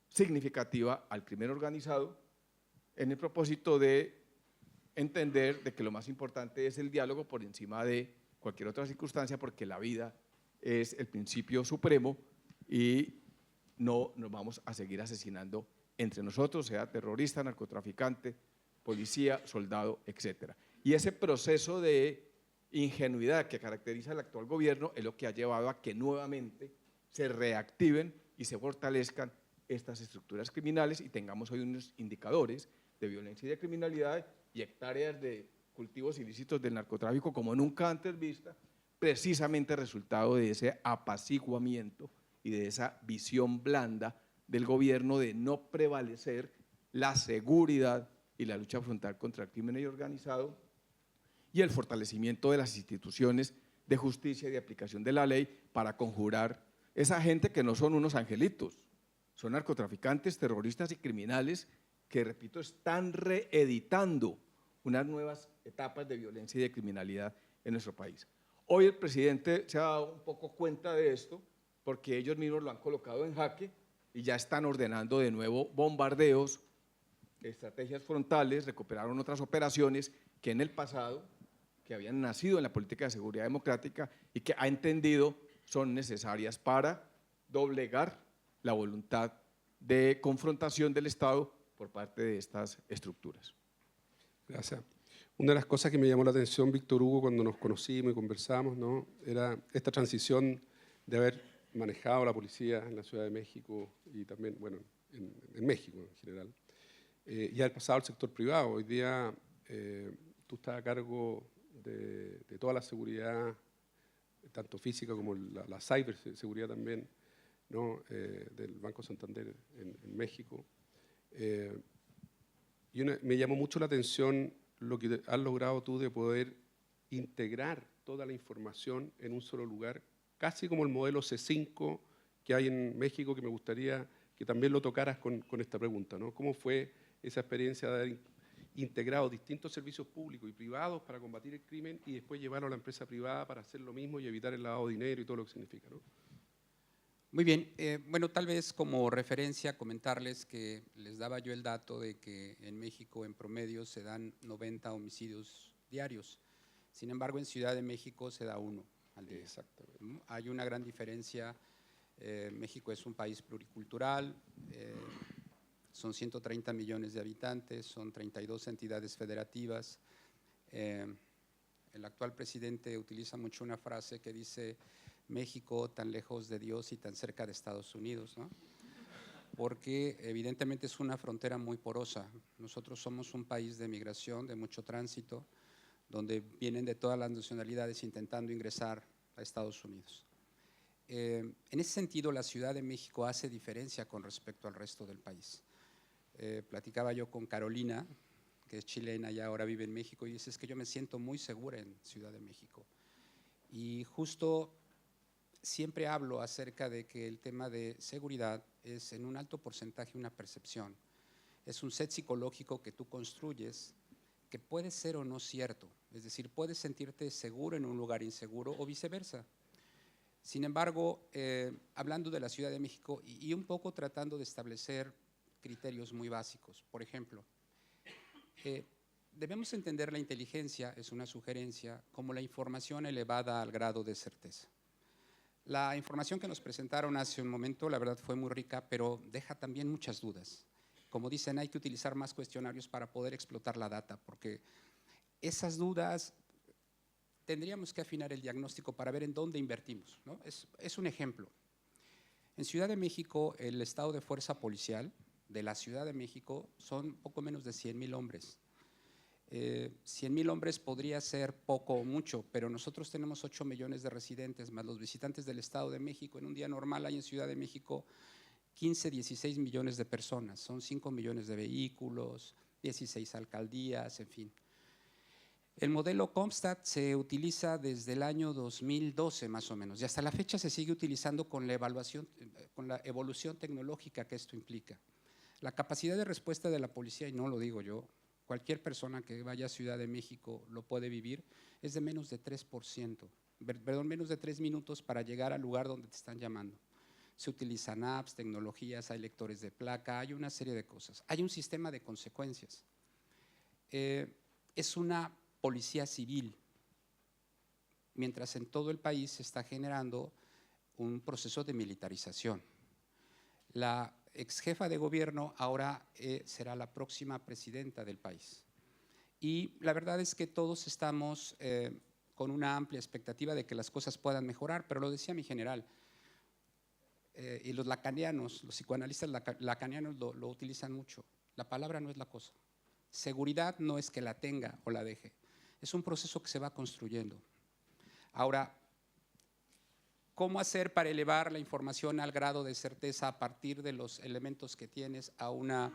significativa al crimen organizado en el propósito de entender de que lo más importante es el diálogo por encima de cualquier otra circunstancia, porque la vida es el principio supremo y no nos vamos a seguir asesinando entre nosotros, sea terrorista, narcotraficante, policía, soldado, etc. Y ese proceso de ingenuidad que caracteriza al actual gobierno es lo que ha llevado a que nuevamente se reactiven y se fortalezcan estas estructuras criminales y tengamos hoy unos indicadores de violencia y de criminalidad y hectáreas de cultivos ilícitos del narcotráfico como nunca antes vista, precisamente resultado de ese apaciguamiento y de esa visión blanda del gobierno de no prevalecer la seguridad y la lucha frontal contra el crimen organizado y el fortalecimiento de las instituciones de justicia y de aplicación de la ley para conjurar esa gente que no son unos angelitos, son narcotraficantes, terroristas y criminales que, repito, están reeditando unas nuevas etapas de violencia y de criminalidad en nuestro país. Hoy el presidente se ha dado un poco cuenta de esto porque ellos mismos lo han colocado en jaque y ya están ordenando de nuevo bombardeos, estrategias frontales, recuperaron otras operaciones que en el pasado, que habían nacido en la política de seguridad democrática y que ha entendido son necesarias para doblegar la voluntad de confrontación del Estado por parte de estas estructuras. Gracias. Una de las cosas que me llamó la atención, Víctor Hugo, cuando nos conocimos y conversamos, ¿no?, era esta transición de haber manejado la policía en la Ciudad de México y también, bueno, en México en general, y haber pasado al sector privado. Hoy día tú estás a cargo de toda la seguridad, tanto física como la ciberseguridad también, ¿no?, del Banco Santander en México. Me llamó mucho la atención lo que has logrado tú de poder integrar toda la información en un solo lugar, casi como el modelo C5 que hay en México, que me gustaría que también lo tocaras con esta pregunta, ¿no? ¿Cómo fue esa experiencia de haber integrado distintos servicios públicos y privados para combatir el crimen y después llevarlo a la empresa privada para hacer lo mismo y evitar el lavado de dinero y todo lo que significa, ¿no? Muy bien, bueno, tal vez como referencia comentarles que les daba yo el dato de que en México en promedio se dan 90 homicidios diarios. Sin embargo, en Ciudad de México se da 1 al día. Exactamente. Hay una gran diferencia. México es un país pluricultural, son 130 millones de habitantes, son 32 entidades federativas. El actual presidente utiliza mucho una frase que dice: México tan lejos de Dios y tan cerca de Estados Unidos, ¿no? Porque evidentemente es una frontera muy porosa. Nosotros somos un país de migración, de mucho tránsito, donde vienen de todas las nacionalidades intentando ingresar a Estados Unidos. En ese sentido, la Ciudad de México hace diferencia con respecto al resto del país. Platicaba yo con Carolina, que es chilena y ahora vive en México, y dice: es que yo me siento muy segura en Ciudad de México. Y justo siempre hablo acerca de que el tema de seguridad es en un alto porcentaje una percepción. Es un set psicológico que tú construyes que puede ser o no cierto. Es decir, puedes sentirte seguro en un lugar inseguro o viceversa. Sin embargo, hablando de la Ciudad de México y un poco tratando de establecer criterios muy básicos. Por ejemplo, debemos entender la inteligencia, es una sugerencia, como la información elevada al grado de certeza. La información que nos presentaron hace un momento, la verdad, fue muy rica, pero deja también muchas dudas. Como dicen, hay que utilizar más cuestionarios para poder explotar la data, porque esas dudas tendríamos que afinar el diagnóstico para ver en dónde invertimos, ¿no? Es un ejemplo. En Ciudad de México, el estado de fuerza policial de la Ciudad de México son poco menos de 100,000 hombres. 100,000 hombres podría ser poco o mucho, pero nosotros tenemos 8 millones de residentes, más los visitantes del Estado de México. En un día normal hay en Ciudad de México 15, 16 millones de personas, son 5 millones de vehículos, 16 alcaldías, en fin. El modelo Comstat se utiliza desde el año 2012 más o menos, y hasta la fecha se sigue utilizando con la evolución tecnológica que esto implica. La capacidad de respuesta de la policía, y no lo digo yo, cualquier persona que vaya a Ciudad de México lo puede vivir, es de menos de 3%, menos de 3 minutos para llegar al lugar donde te están llamando. Se utilizan apps, tecnologías, hay lectores de placa, hay una serie de cosas. Hay un sistema de consecuencias. Es una policía civil, mientras en todo el país se está generando un proceso de militarización. La ex jefa de gobierno ahora será la próxima presidenta del país. Y la verdad es que todos estamos con una amplia expectativa de que las cosas puedan mejorar, pero lo decía mi general, y los lacanianos, los psicoanalistas lacanianos lo utilizan mucho. La palabra no es la cosa. Seguridad no es que la tenga o la deje, es un proceso que se va construyendo. Ahora, ¿cómo hacer para elevar la información al grado de certeza a partir de los elementos que tienes a una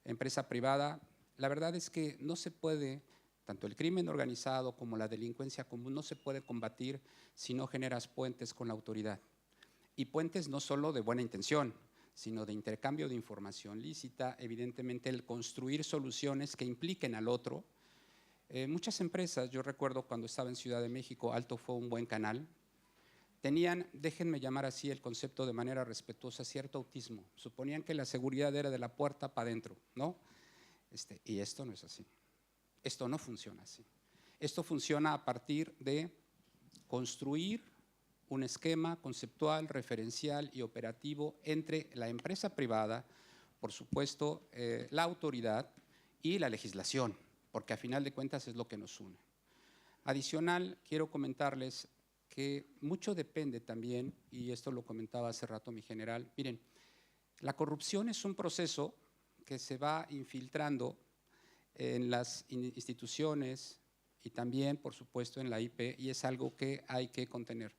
empresa privada? La verdad es que no se puede Tanto el crimen organizado como la delincuencia común no se puede combatir si no generas puentes con la autoridad. Y puentes no solo de buena intención, sino de intercambio de información lícita, evidentemente el construir soluciones que impliquen al otro. Muchas empresas, yo recuerdo cuando estaba en Ciudad de México, Alto fue un buen canal, tenían, déjenme llamar así el concepto de manera respetuosa, cierto autismo. Suponían que la seguridad era de la puerta para adentro, ¿no? Y esto no es así. Esto no funciona así. Esto funciona a partir de construir un esquema conceptual, referencial y operativo entre la empresa privada, por supuesto, la autoridad y la legislación, porque a final de cuentas es lo que nos une. Adicional, quiero comentarles que mucho depende también, y esto lo comentaba hace rato mi general, miren, la corrupción es un proceso que se va infiltrando en las instituciones y también, por supuesto, en la IP, y es algo que hay que contener.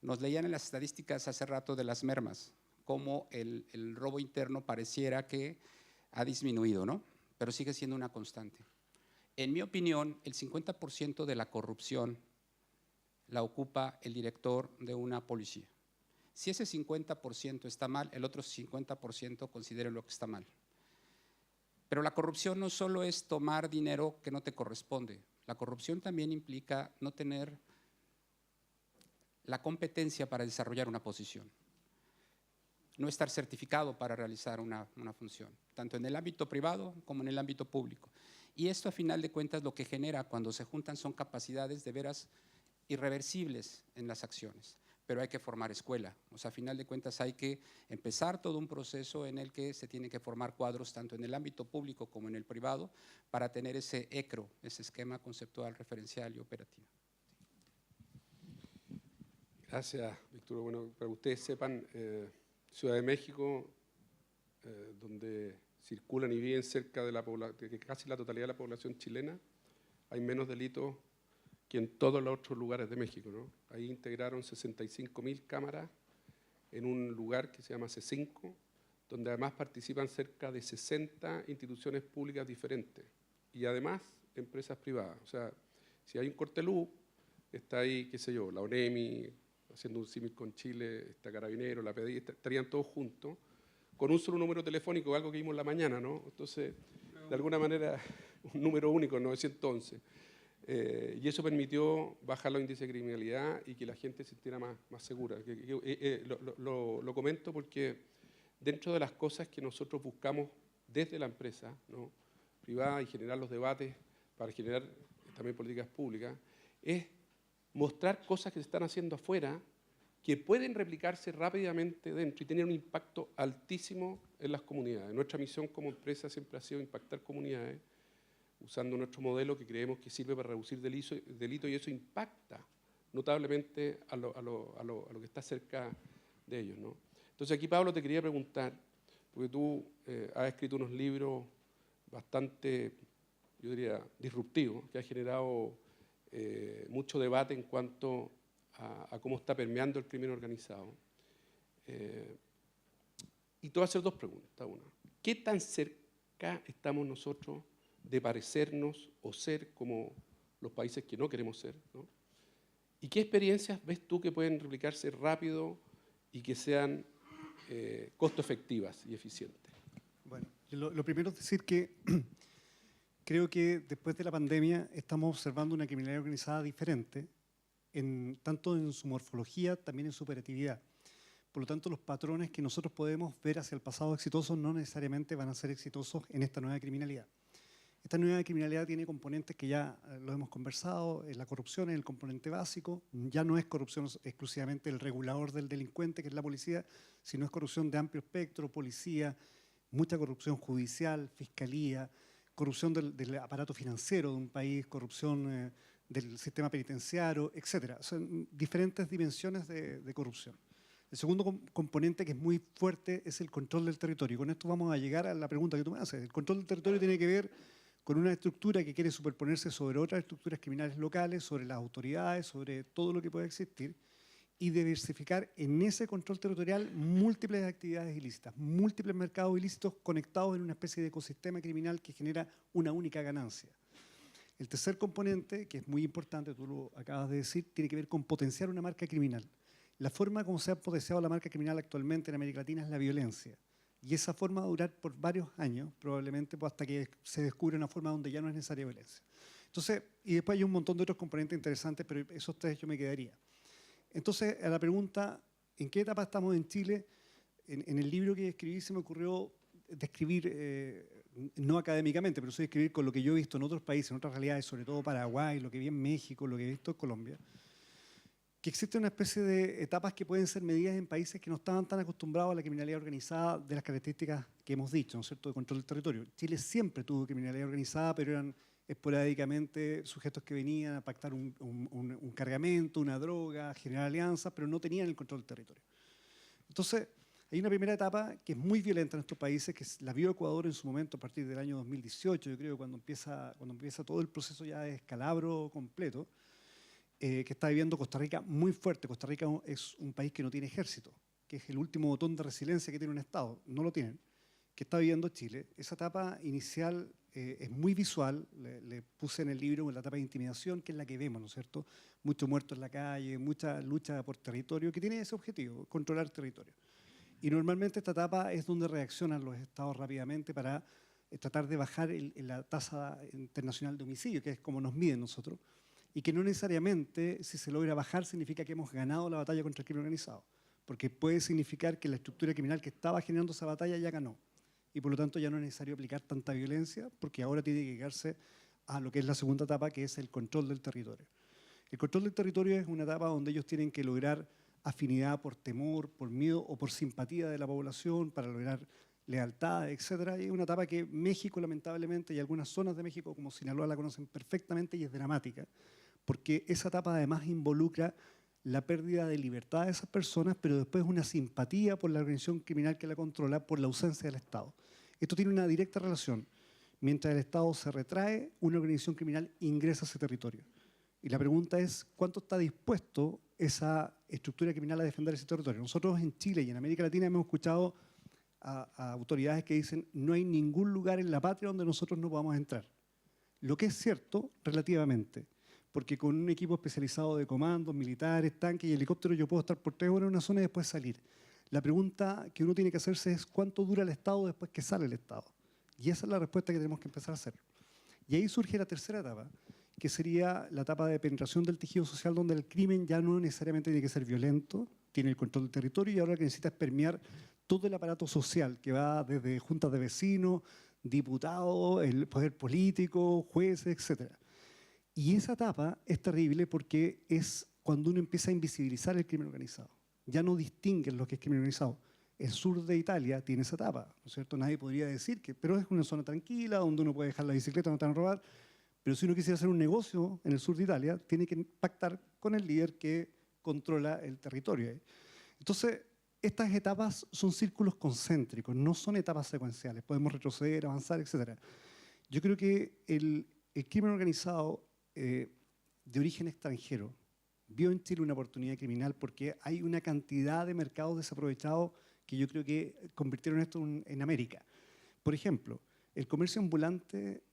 Nos leían en las estadísticas hace rato de las mermas, cómo el robo interno pareciera que ha disminuido, ¿no? Pero sigue siendo una constante. En mi opinión, el 50% de la corrupción la ocupa el director de una policía. Si ese 50% está mal, el otro 50% considere lo que está mal. Pero la corrupción no solo es tomar dinero que no te corresponde. La corrupción también implica no tener la competencia para desarrollar una posición. No estar certificado para realizar una función, tanto en el ámbito privado como en el ámbito público. Y esto, a final de cuentas, lo que genera cuando se juntan son capacidades de veras irreversibles en las acciones. Pero hay que formar escuela. O sea, a final de cuentas hay que empezar todo un proceso en el que se tienen que formar cuadros tanto en el ámbito público como en el privado para tener ese ECRO, ese esquema conceptual, referencial y operativo. Gracias, Víctor. Bueno, para que ustedes sepan, Ciudad de México, donde circulan y viven cerca de casi la totalidad de la población chilena, hay menos delitos que en todos los otros lugares de México, ¿no? Ahí integraron 65.000 cámaras en un lugar que se llama C5, donde además participan cerca de 60 instituciones públicas diferentes y además empresas privadas. O sea, si hay un corte de luz, está ahí, qué sé yo, la ONEMI, haciendo un símil con Chile, está Carabinero, la PDI, estarían todos juntos, con un solo número telefónico, algo que vimos en la mañana, ¿no? Entonces, de alguna manera, un número único, 911. Y eso permitió bajar los índices de criminalidad y que la gente se sintiera más segura. Lo comento porque dentro de las cosas que nosotros buscamos desde la empresa, ¿no?, privada, y generar los debates para generar también políticas públicas, es mostrar cosas que se están haciendo afuera que pueden replicarse rápidamente dentro y tener un impacto altísimo en las comunidades. Nuestra misión como empresa siempre ha sido impactar comunidades, usando nuestro modelo que creemos que sirve para reducir delito, y eso impacta notablemente a lo que está cerca de ellos, ¿no? Entonces aquí, Pablo, te quería preguntar, porque tú has escrito unos libros bastante, yo diría, disruptivos, que han generado mucho debate en cuanto a cómo está permeando el crimen organizado. Y te voy a hacer dos preguntas. Una, ¿qué tan cerca estamos nosotros de parecernos o ser como los países que no queremos ser, ¿no? ¿Y qué experiencias ves tú que pueden replicarse rápido y que sean costo efectivas y eficientes? Bueno, lo primero es decir que creo que después de la pandemia estamos observando una criminalidad organizada diferente, tanto en su morfología, también en su operatividad. Por lo tanto, los patrones que nosotros podemos ver hacia el pasado exitoso no necesariamente van a ser exitosos en esta nueva criminalidad. Esta nueva criminalidad tiene componentes que ya lo hemos conversado. La corrupción es el componente básico. Ya no es corrupción exclusivamente el regulador del delincuente, que es la policía, sino es corrupción de amplio espectro, policía, mucha corrupción judicial, fiscalía, corrupción del aparato financiero de un país, corrupción del sistema penitenciario, etc. Son diferentes dimensiones de corrupción. El segundo componente, que es muy fuerte, es el control del territorio. Y con esto vamos a llegar a la pregunta que tú me haces. El control del territorio tiene que ver con una estructura que quiere superponerse sobre otras estructuras criminales locales, sobre las autoridades, sobre todo lo que pueda existir, y diversificar en ese control territorial múltiples actividades ilícitas, múltiples mercados ilícitos conectados en una especie de ecosistema criminal que genera una única ganancia. El tercer componente, que es muy importante, tú lo acabas de decir, tiene que ver con potenciar una marca criminal. La forma como se ha potenciado la marca criminal actualmente en América Latina es la violencia. Y esa forma va a durar por varios años, probablemente pues, hasta que se descubra una forma donde ya no es necesaria violencia. Entonces, y después hay un montón de otros componentes interesantes, pero esos tres yo me quedaría. Entonces, a la pregunta, ¿en qué etapa estamos en Chile? En el libro que escribí se me ocurrió describir, no académicamente, pero sí describir con lo que yo he visto en otros países, en otras realidades, sobre todo Paraguay, lo que vi en México, lo que he visto en Colombia, que existe una especie de etapas que pueden ser medidas en países que no estaban tan acostumbrados a la criminalidad organizada de las características que hemos dicho, ¿no es cierto?, de control del territorio. Chile siempre tuvo criminalidad organizada, pero eran esporádicamente sujetos que venían a pactar un cargamento, una droga, generar alianzas, pero no tenían el control del territorio. Entonces, hay una primera etapa que es muy violenta en estos países, que la vio Ecuador en su momento a partir del año 2018, yo creo, cuando empieza todo el proceso ya de descalabro completo, que está viviendo Costa Rica muy fuerte. Costa Rica es un país que no tiene ejército, que es el último botón de resiliencia que tiene un Estado, no lo tienen, que está viviendo Chile. Esa etapa inicial es muy visual, le puse en el libro la etapa de intimidación, que es la que vemos, ¿no es cierto? Muchos muertos en la calle, mucha lucha por territorio, que tiene ese objetivo, controlar territorio. Y normalmente esta etapa es donde reaccionan los estados rápidamente para tratar de bajar la tasa internacional de homicidio, que es como nos miden nosotros, y que no necesariamente, si se logra bajar, significa que hemos ganado la batalla contra el crimen organizado, porque puede significar que la estructura criminal que estaba generando esa batalla ya ganó, y por lo tanto ya no es necesario aplicar tanta violencia, porque ahora tiene que llegarse a lo que es la segunda etapa, que es el control del territorio. El control del territorio es una etapa donde ellos tienen que lograr afinidad por temor, por miedo o por simpatía de la población para lograr lealtad, etc. Y es una etapa que México, lamentablemente, y algunas zonas de México, como Sinaloa, la conocen perfectamente y es dramática, porque esa etapa además involucra la pérdida de libertad de esas personas, pero después una simpatía por la organización criminal que la controla por la ausencia del Estado. Esto tiene una directa relación. Mientras el Estado se retrae, una organización criminal ingresa a ese territorio. Y la pregunta es, ¿cuánto está dispuesto esa estructura criminal a defender ese territorio? Nosotros en Chile y en América Latina hemos escuchado a autoridades que dicen no hay ningún lugar en la patria donde nosotros no podamos entrar. Lo que es cierto relativamente, porque con un equipo especializado de comandos, militares, tanques y helicópteros yo puedo estar por 3 horas en una zona y después salir. La pregunta que uno tiene que hacerse es ¿cuánto dura el Estado después que sale el Estado? Y esa es la respuesta que tenemos que empezar a hacer. Y ahí surge la tercera etapa, que sería la etapa de penetración del tejido social, donde el crimen ya no necesariamente tiene que ser violento, tiene el control del territorio y ahora lo que necesita es permear todo el aparato social, que va desde juntas de vecinos, diputados, el poder político, jueces, etc. Y esa etapa es terrible porque es cuando uno empieza a invisibilizar el crimen organizado. Ya no distinguen lo que es crimen organizado. El sur de Italia tiene esa etapa, ¿no es cierto? Nadie podría decir que, pero es una zona tranquila, donde uno puede dejar la bicicleta, no te van a robar. Pero si uno quisiera hacer un negocio en el sur de Italia, tiene que pactar con el líder que controla el territorio. Entonces, estas etapas son círculos concéntricos, no son etapas secuenciales. Podemos retroceder, avanzar, etc. Yo creo que el crimen organizado de origen extranjero vio en Chile una oportunidad criminal porque hay una cantidad de mercados desaprovechados que yo creo que convirtieron esto en América. Por ejemplo, el comercio ambulante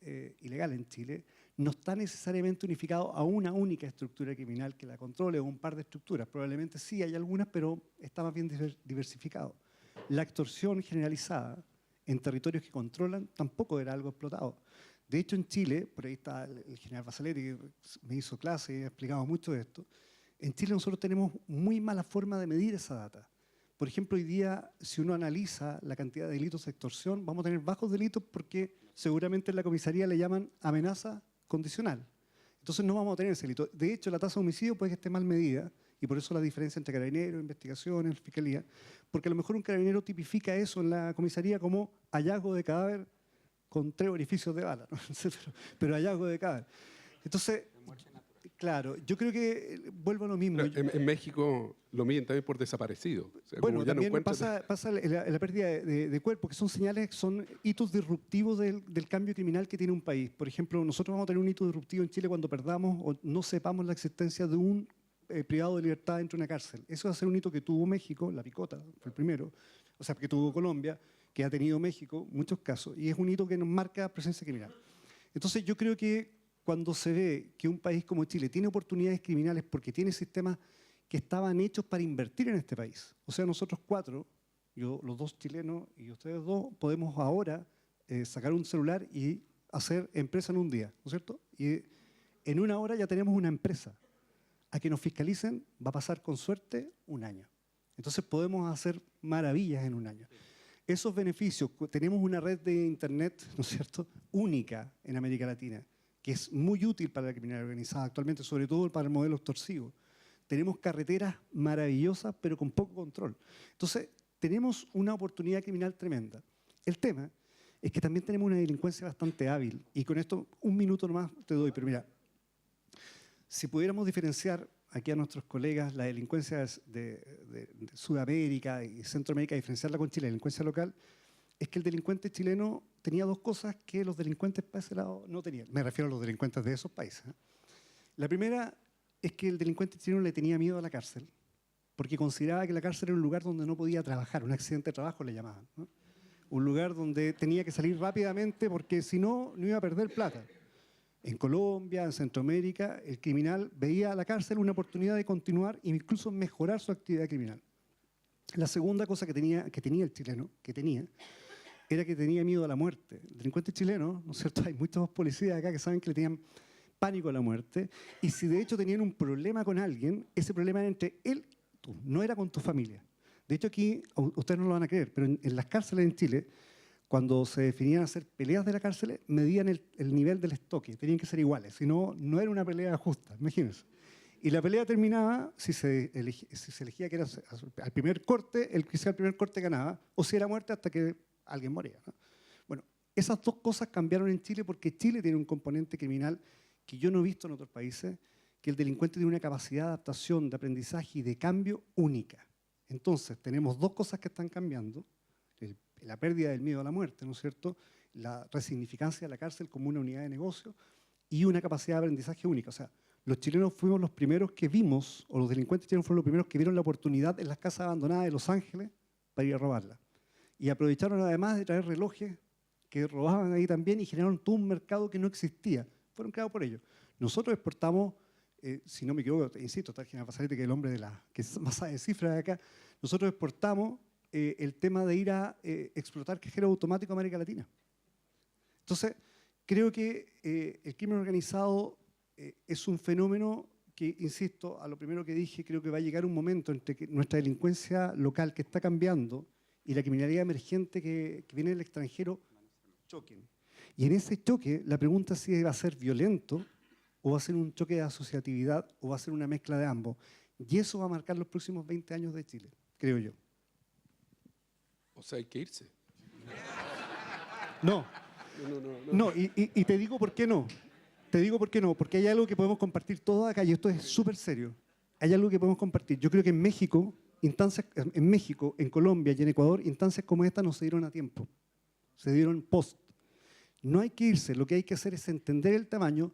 ilegal en Chile no está necesariamente unificado a una única estructura criminal que la controle o un par de estructuras. Probablemente sí hay algunas, pero está más bien diversificado. La extorsión generalizada en territorios que controlan tampoco era algo explotado. De hecho, en Chile, por ahí está el general Basaletti, que me hizo clase y ha explicado mucho de esto, en Chile nosotros tenemos muy mala forma de medir esa data. Por ejemplo, hoy día, si uno analiza la cantidad de delitos de extorsión, vamos a tener bajos delitos porque seguramente en la comisaría le llaman amenaza condicional. Entonces no vamos a tener ese delito. De hecho, la tasa de homicidio puede que esté mal medida, y por eso la diferencia entre carabineros, investigaciones, fiscalía, porque a lo mejor un carabinero tipifica eso en la comisaría como hallazgo de cadáver con 3 orificios de bala, ¿no? pero hallazgo de cadáver. Entonces, claro, yo creo que vuelvo a lo mismo. En México lo miden también por desaparecido. O sea, Bueno, ya no también pasa la pérdida de cuerpo, que son señales, son hitos disruptivos del cambio criminal que tiene un país. Por ejemplo, nosotros vamos a tener un hito disruptivo en Chile cuando perdamos o no sepamos la existencia de un privado de libertad dentro de una cárcel. Eso va a ser un hito que tuvo México, la Picota fue el primero, o sea, que tuvo Colombia, que ha tenido México, muchos casos, y es un hito que nos marca presencia criminal. Entonces yo creo que cuando se ve que un país como Chile tiene oportunidades criminales porque tiene sistemas que estaban hechos para invertir en este país. O sea, nosotros cuatro, yo, los dos chilenos y ustedes dos, podemos ahora sacar un celular y hacer empresa en un día, ¿no es cierto? Y en una hora ya tenemos una empresa. A que nos fiscalicen va a pasar con suerte un año. Entonces podemos hacer maravillas en un año. Esos beneficios, tenemos una red de internet, ¿no es cierto?, única en América Latina, que es muy útil para la criminalidad organizada actualmente, sobre todo para el modelo extorsivo. Tenemos carreteras maravillosas, pero con poco control. Entonces, tenemos una oportunidad criminal tremenda. El tema es que también tenemos una delincuencia bastante hábil. Y con esto, un minuto nomás te doy, pero mira, si pudiéramos diferenciar aquí a nuestros colegas la delincuencia de Sudamérica y Centroamérica, diferenciarla con Chile, la delincuencia local, es que el delincuente chileno tenía dos cosas que los delincuentes para ese lado no tenían. Me refiero a los delincuentes de esos países. La primera es que el delincuente chileno le tenía miedo a la cárcel, porque consideraba que la cárcel era un lugar donde no podía trabajar, un accidente de trabajo le llamaban, ¿no? Un lugar donde tenía que salir rápidamente porque si no, no iba a perder plata. En Colombia, en Centroamérica, el criminal veía a la cárcel una oportunidad de continuar e incluso mejorar su actividad criminal. La segunda cosa que tenía el chileno, era que tenía miedo a la muerte. El delincuente chileno, ¿no es cierto? Hay muchos policías acá que saben que le tenían pánico a la muerte, y si de hecho tenían un problema con alguien, ese problema era entre él y tú, no era con tu familia. De hecho aquí, ustedes no lo van a creer, pero en las cárceles en Chile, cuando se definían hacer peleas de la cárcel, medían el nivel del estoque, tenían que ser iguales, si no, no era una pelea justa, imagínense. Y la pelea terminaba, si se elegía que era al primer corte, el que hiciera el primer corte ganaba, o si era muerte hasta que alguien moría, ¿no? Bueno, esas dos cosas cambiaron en Chile porque Chile tiene un componente criminal que yo no he visto en otros países, que el delincuente tiene una capacidad de adaptación, de aprendizaje y de cambio única. Entonces, tenemos dos cosas que están cambiando, la pérdida del miedo a la muerte, ¿no es cierto?, la resignificancia de la cárcel como una unidad de negocio y una capacidad de aprendizaje única. O sea, los chilenos fuimos los primeros que vimos, o los delincuentes chilenos fueron los primeros que vieron la oportunidad en las casas abandonadas de Los Ángeles para ir a robarlas. Y aprovecharon además de traer relojes que robaban ahí también y generaron todo un mercado que no existía. Fueron creados por ellos. Nosotros exportamos, si no me equivoco, insisto, está el general Pasalete, que es el hombre que más sabe de cifras de acá, nosotros exportamos el tema de ir a explotar cajeros automáticos a América Latina. Entonces, creo que el crimen organizado es un fenómeno que, insisto, a lo primero que dije, creo que va a llegar un momento entre que nuestra delincuencia local que está cambiando y la criminalidad emergente que viene del extranjero choquen. Y en ese choque, la pregunta es si va a ser violento o va a ser un choque de asociatividad o va a ser una mezcla de ambos. Y eso va a marcar los próximos 20 años de Chile, creo yo. O sea, hay que irse. No. No, y te digo por qué no. Te digo por qué no, porque hay algo que podemos compartir todos acá, y esto es súper serio. Hay algo que podemos compartir. Yo creo que en México, en Colombia y en Ecuador, instancias como esta no se dieron a tiempo. Se dieron post. No hay que irse, lo que hay que hacer es entender el tamaño,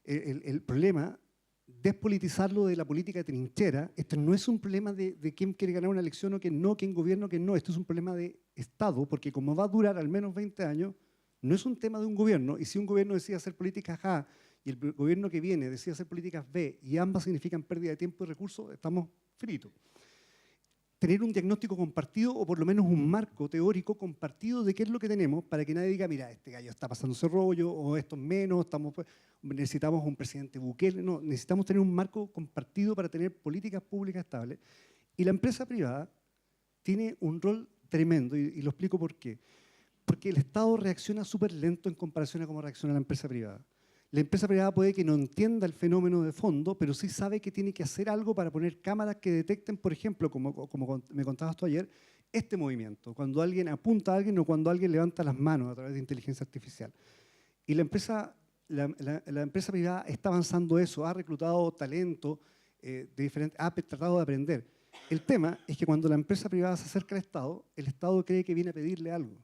el problema, despolitizarlo de la política de trinchera. Esto no es un problema de quién quiere ganar una elección o quién no, quién gobierna o quién no. Esto es un problema de Estado, porque como va a durar al menos 20 años, no es un tema de un gobierno. Y si un gobierno decide hacer políticas A y el gobierno que viene decide hacer políticas B y ambas significan pérdida de tiempo y recursos, estamos fritos. Tener un diagnóstico compartido o por lo menos un marco teórico compartido de qué es lo que tenemos para que nadie diga, mira, este gallo está pasando ese rollo o esto es menos, necesitamos un presidente Bukele. No, necesitamos tener un marco compartido para tener políticas públicas estables. Y la empresa privada tiene un rol tremendo y lo explico por qué. Porque el Estado reacciona súper lento en comparación a cómo reacciona la empresa privada. La empresa privada puede que no entienda el fenómeno de fondo, pero sí sabe que tiene que hacer algo para poner cámaras que detecten, por ejemplo, como me contabas tú ayer, este movimiento, cuando alguien apunta a alguien o cuando alguien levanta las manos a través de inteligencia artificial. Y la empresa privada está avanzando eso, ha reclutado talento, ha tratado de aprender. El tema es que cuando la empresa privada se acerca al Estado, el Estado cree que viene a pedirle algo.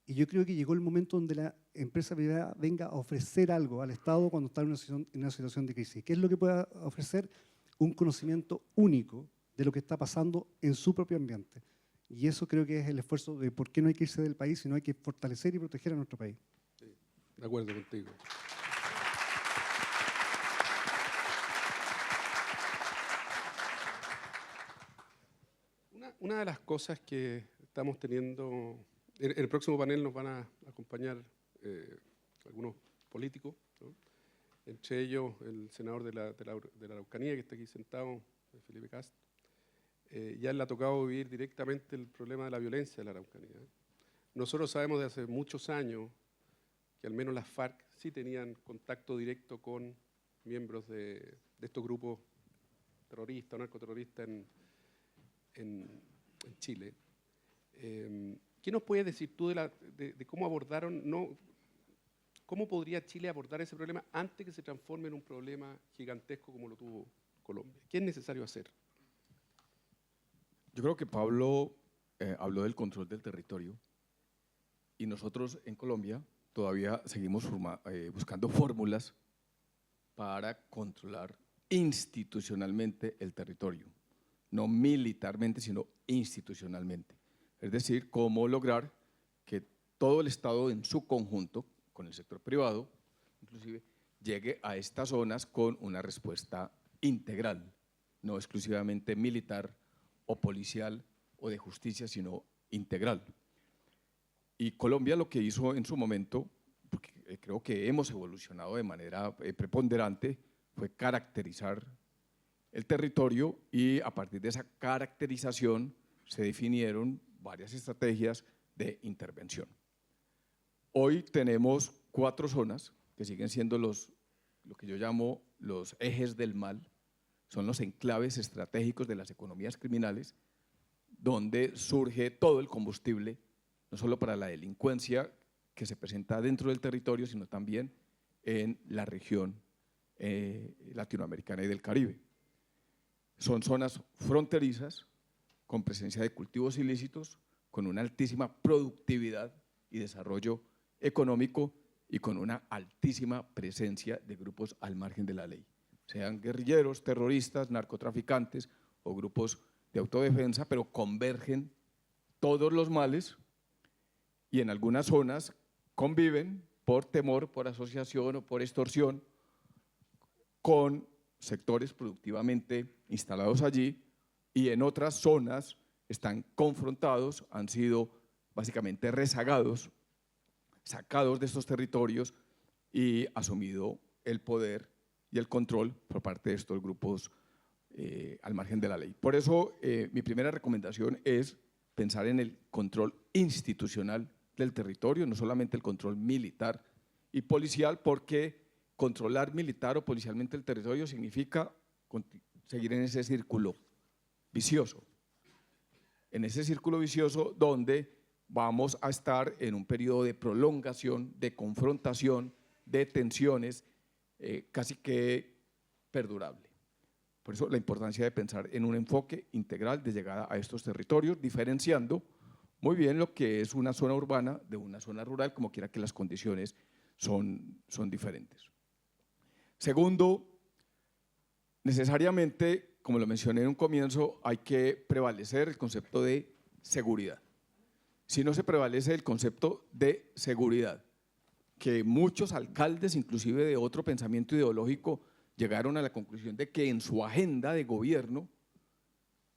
Y yo creo que llegó el momento donde la empresa privada venga a ofrecer algo al Estado cuando está en una situación de crisis. ¿Qué es lo que puede ofrecer? Un conocimiento único de lo que está pasando en su propio ambiente. Y eso creo que es el esfuerzo de por qué no hay que irse del país, sino hay que fortalecer y proteger a nuestro país. Sí, de acuerdo contigo. una de las cosas que estamos teniendo, en el próximo panel nos van a acompañar algunos políticos, ¿no? Entre ellos el senador de la Araucanía, que está aquí sentado, Felipe Kast. Ya le ha tocado vivir directamente el problema de la violencia de la Araucanía. Nosotros sabemos de hace muchos años que al menos las FARC sí tenían contacto directo con miembros de estos grupos terroristas o narcoterroristas en Chile. ¿Qué nos puedes decir tú de cómo abordaron, cómo podría Chile abordar ese problema antes que se transforme en un problema gigantesco como lo tuvo Colombia? ¿Qué es necesario hacer? Yo creo que Pablo habló del control del territorio y nosotros en Colombia todavía seguimos buscando fórmulas para controlar institucionalmente el territorio, no militarmente, sino institucionalmente. Es decir, cómo lograr que todo el Estado en su conjunto, con el sector privado, inclusive, llegue a estas zonas con una respuesta integral, no exclusivamente militar o policial o de justicia, sino integral. Y Colombia lo que hizo en su momento, porque creo que hemos evolucionado de manera preponderante, fue caracterizar el territorio y a partir de esa caracterización se definieron varias estrategias de intervención. Hoy tenemos 4 zonas que siguen siendo lo que yo llamo los ejes del mal, son los enclaves estratégicos de las economías criminales, donde surge todo el combustible, no solo para la delincuencia que se presenta dentro del territorio, sino también en la región latinoamericana y del Caribe. Son zonas fronterizas, con presencia de cultivos ilícitos, con una altísima productividad y desarrollo económico y con una altísima presencia de grupos al margen de la ley, sean guerrilleros, terroristas, narcotraficantes o grupos de autodefensa, pero convergen todos los males y en algunas zonas conviven por temor, por asociación o por extorsión con sectores productivamente instalados allí y en otras zonas están confrontados, han sido básicamente rezagados, sacados de estos territorios y asumido el poder y el control por parte de estos grupos al margen de la ley. Por eso mi primera recomendación es pensar en el control institucional del territorio, no solamente el control militar y policial, porque controlar militar o policialmente el territorio significa seguir en ese círculo vicioso. En ese círculo vicioso donde vamos a estar en un periodo de prolongación, de confrontación, de tensiones, casi que perdurable. Por eso la importancia de pensar en un enfoque integral de llegada a estos territorios, diferenciando muy bien lo que es una zona urbana de una zona rural, como quiera que las condiciones son diferentes. Segundo, necesariamente, como lo mencioné en un comienzo, hay que prevalecer el concepto de seguridad. Si no se prevalece el concepto de seguridad, que muchos alcaldes, inclusive de otro pensamiento ideológico, llegaron a la conclusión de que en su agenda de gobierno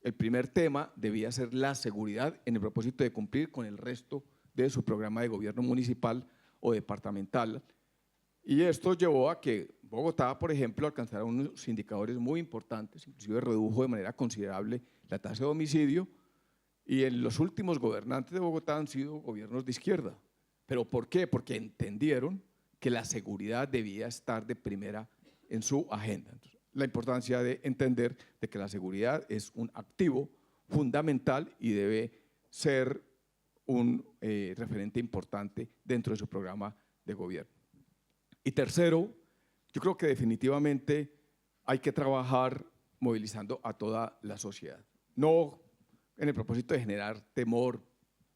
el primer tema debía ser la seguridad en el propósito de cumplir con el resto de su programa de gobierno municipal o departamental. Y esto llevó a que Bogotá, por ejemplo, alcanzara unos indicadores muy importantes, inclusive redujo de manera considerable la tasa de homicidio, y en los últimos gobernantes de Bogotá han sido gobiernos de izquierda. ¿Pero por qué? Porque entendieron que la seguridad debía estar de primera en su agenda. Entonces, la importancia de entender de que la seguridad es un activo fundamental y debe ser un referente importante dentro de su programa de gobierno. Y tercero, yo creo que definitivamente hay que trabajar movilizando a toda la sociedad, no en el propósito de generar temor,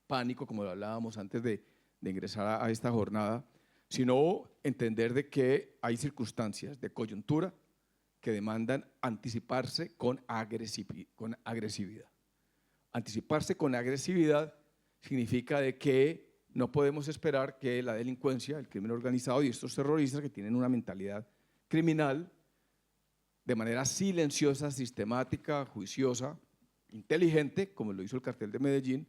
pánico, como lo hablábamos antes de ingresar a esta jornada, sino entender de que hay circunstancias de coyuntura que demandan anticiparse con agresividad. Anticiparse con agresividad significa de que no podemos esperar que la delincuencia, el crimen organizado y estos terroristas que tienen una mentalidad criminal, de manera silenciosa, sistemática, juiciosa, inteligente, como lo hizo el cartel de Medellín,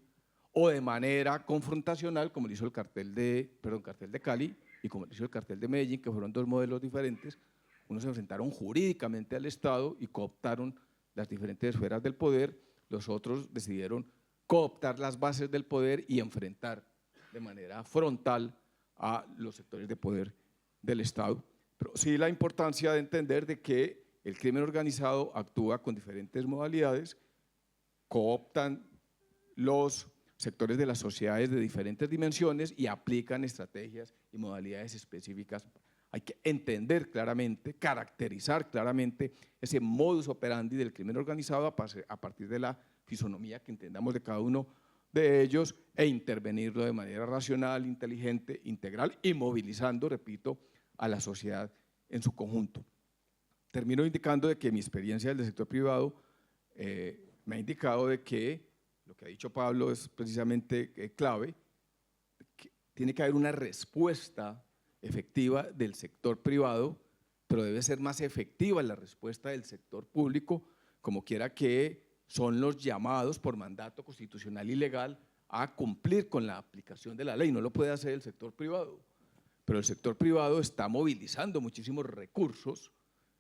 o de manera confrontacional, como lo hizo el cartel de Cali y como lo hizo el cartel de Medellín, que fueron dos modelos diferentes. Unos se enfrentaron jurídicamente al Estado y cooptaron las diferentes esferas del poder, los otros decidieron cooptar las bases del poder y enfrentar de manera frontal a los sectores de poder del Estado. Pero sí la importancia de entender de que el crimen organizado actúa con diferentes modalidades, cooptan los sectores de las sociedades de diferentes dimensiones y aplican estrategias y modalidades específicas. Hay que entender claramente, caracterizar claramente ese modus operandi del crimen organizado a partir de la fisonomía que entendamos de cada uno de ellos e intervenirlo de manera racional, inteligente, integral y movilizando, repito, a la sociedad en su conjunto. Termino indicando de que mi experiencia del sector privado me ha indicado de que lo que ha dicho Pablo es precisamente clave, que tiene que haber una respuesta efectiva del sector privado, pero debe ser más efectiva la respuesta del sector público, como quiera que son los llamados por mandato constitucional y legal a cumplir con la aplicación de la ley. No lo puede hacer el sector privado, pero el sector privado está movilizando muchísimos recursos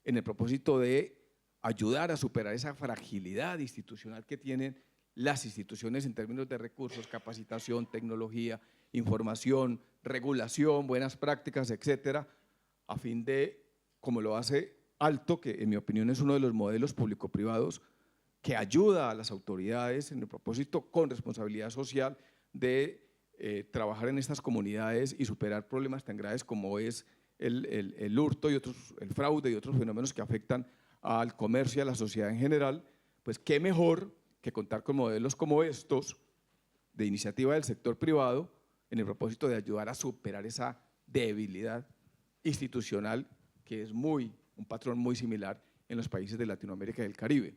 en el propósito de ayudar a superar esa fragilidad institucional que tienen las instituciones en términos de recursos, capacitación, tecnología, información, regulación, buenas prácticas, etcétera, a fin de, como lo hace Alto, que en mi opinión es uno de los modelos público-privados que ayuda a las autoridades en el propósito con responsabilidad social de trabajar en estas comunidades y superar problemas tan graves como es el hurto y otros, el fraude y otros fenómenos que afectan al comercio y a la sociedad en general, pues qué mejor que contar con modelos como estos de iniciativa del sector privado en el propósito de ayudar a superar esa debilidad institucional que es un patrón muy similar en los países de Latinoamérica y del Caribe.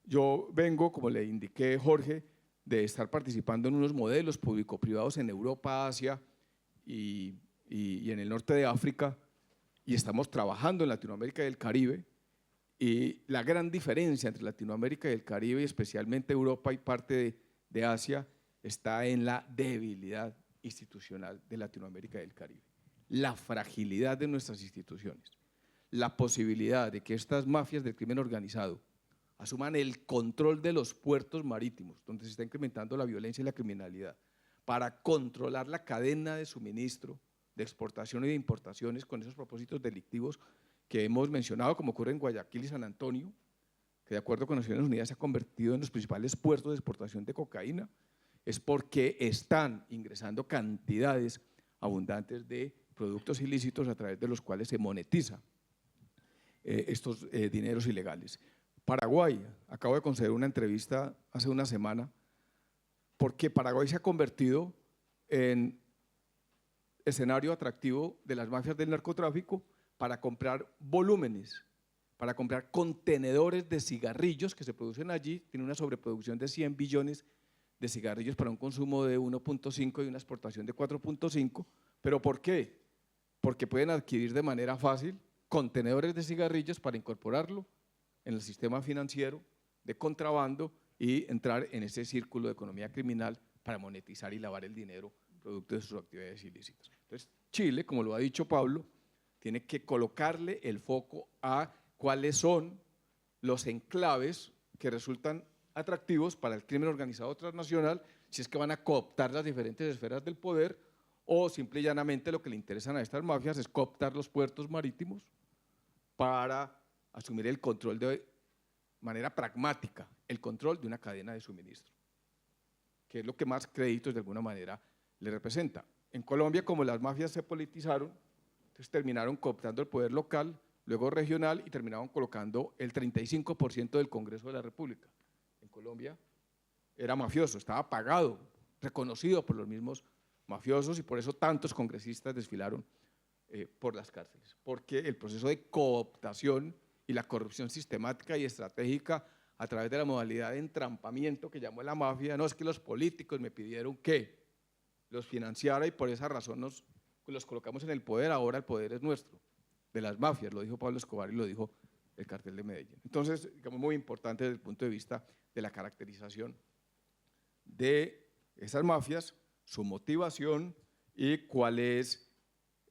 Yo vengo, como le indiqué Jorge, de estar participando en unos modelos público-privados en Europa, Asia y en el norte de África, y estamos trabajando en Latinoamérica y el Caribe, y la gran diferencia entre Latinoamérica y el Caribe, y especialmente Europa y parte de Asia, está en la debilidad institucional de Latinoamérica y del Caribe, la fragilidad de nuestras instituciones, la posibilidad de que estas mafias del crimen organizado asuman el control de los puertos marítimos, donde se está incrementando la violencia y la criminalidad, para controlar la cadena de suministro, de exportación y de importaciones con esos propósitos delictivos que hemos mencionado, como ocurre en Guayaquil y San Antonio, que de acuerdo con Naciones Unidas se ha convertido en los principales puertos de exportación de cocaína, es porque están ingresando cantidades abundantes de productos ilícitos a través de los cuales se monetiza estos dineros ilegales. Paraguay, acabo de conceder una entrevista hace una semana, porque Paraguay se ha convertido en escenario atractivo de las mafias del narcotráfico para comprar volúmenes, para comprar contenedores de cigarrillos que se producen allí, tiene una sobreproducción de 100 billones de cigarrillos para un consumo de 1.5 y una exportación de 4.5, ¿pero por qué? Porque pueden adquirir de manera fácil contenedores de cigarrillos para incorporarlo en el sistema financiero de contrabando y entrar en ese círculo de economía criminal para monetizar y lavar el dinero producto de sus actividades ilícitas. Entonces, Chile, como lo ha dicho Pablo, tiene que colocarle el foco a cuáles son los enclaves que resultan atractivos para el crimen organizado transnacional, si es que van a cooptar las diferentes esferas del poder o simple y llanamente lo que le interesan a estas mafias es cooptar los puertos marítimos para asumir el control de manera pragmática, el control de una cadena de suministro, que es lo que más créditos de alguna manera le representa. En Colombia, como las mafias se politizaron, entonces terminaron cooptando el poder local, luego regional y terminaron colocando el 35% del Congreso de la República. En Colombia era mafioso, estaba pagado, reconocido por los mismos mafiosos y por eso tantos congresistas desfilaron por las cárceles, porque el proceso de cooptación y la corrupción sistemática y estratégica a través de la modalidad de entrampamiento que llamó la mafia, no es que los políticos me pidieron que los financiara y por esa razón los colocamos en el poder, ahora el poder es nuestro, de las mafias, lo dijo Pablo Escobar y lo dijo el cartel de Medellín. Entonces, digamos, muy importante desde el punto de vista de la caracterización de esas mafias, su motivación y cuáles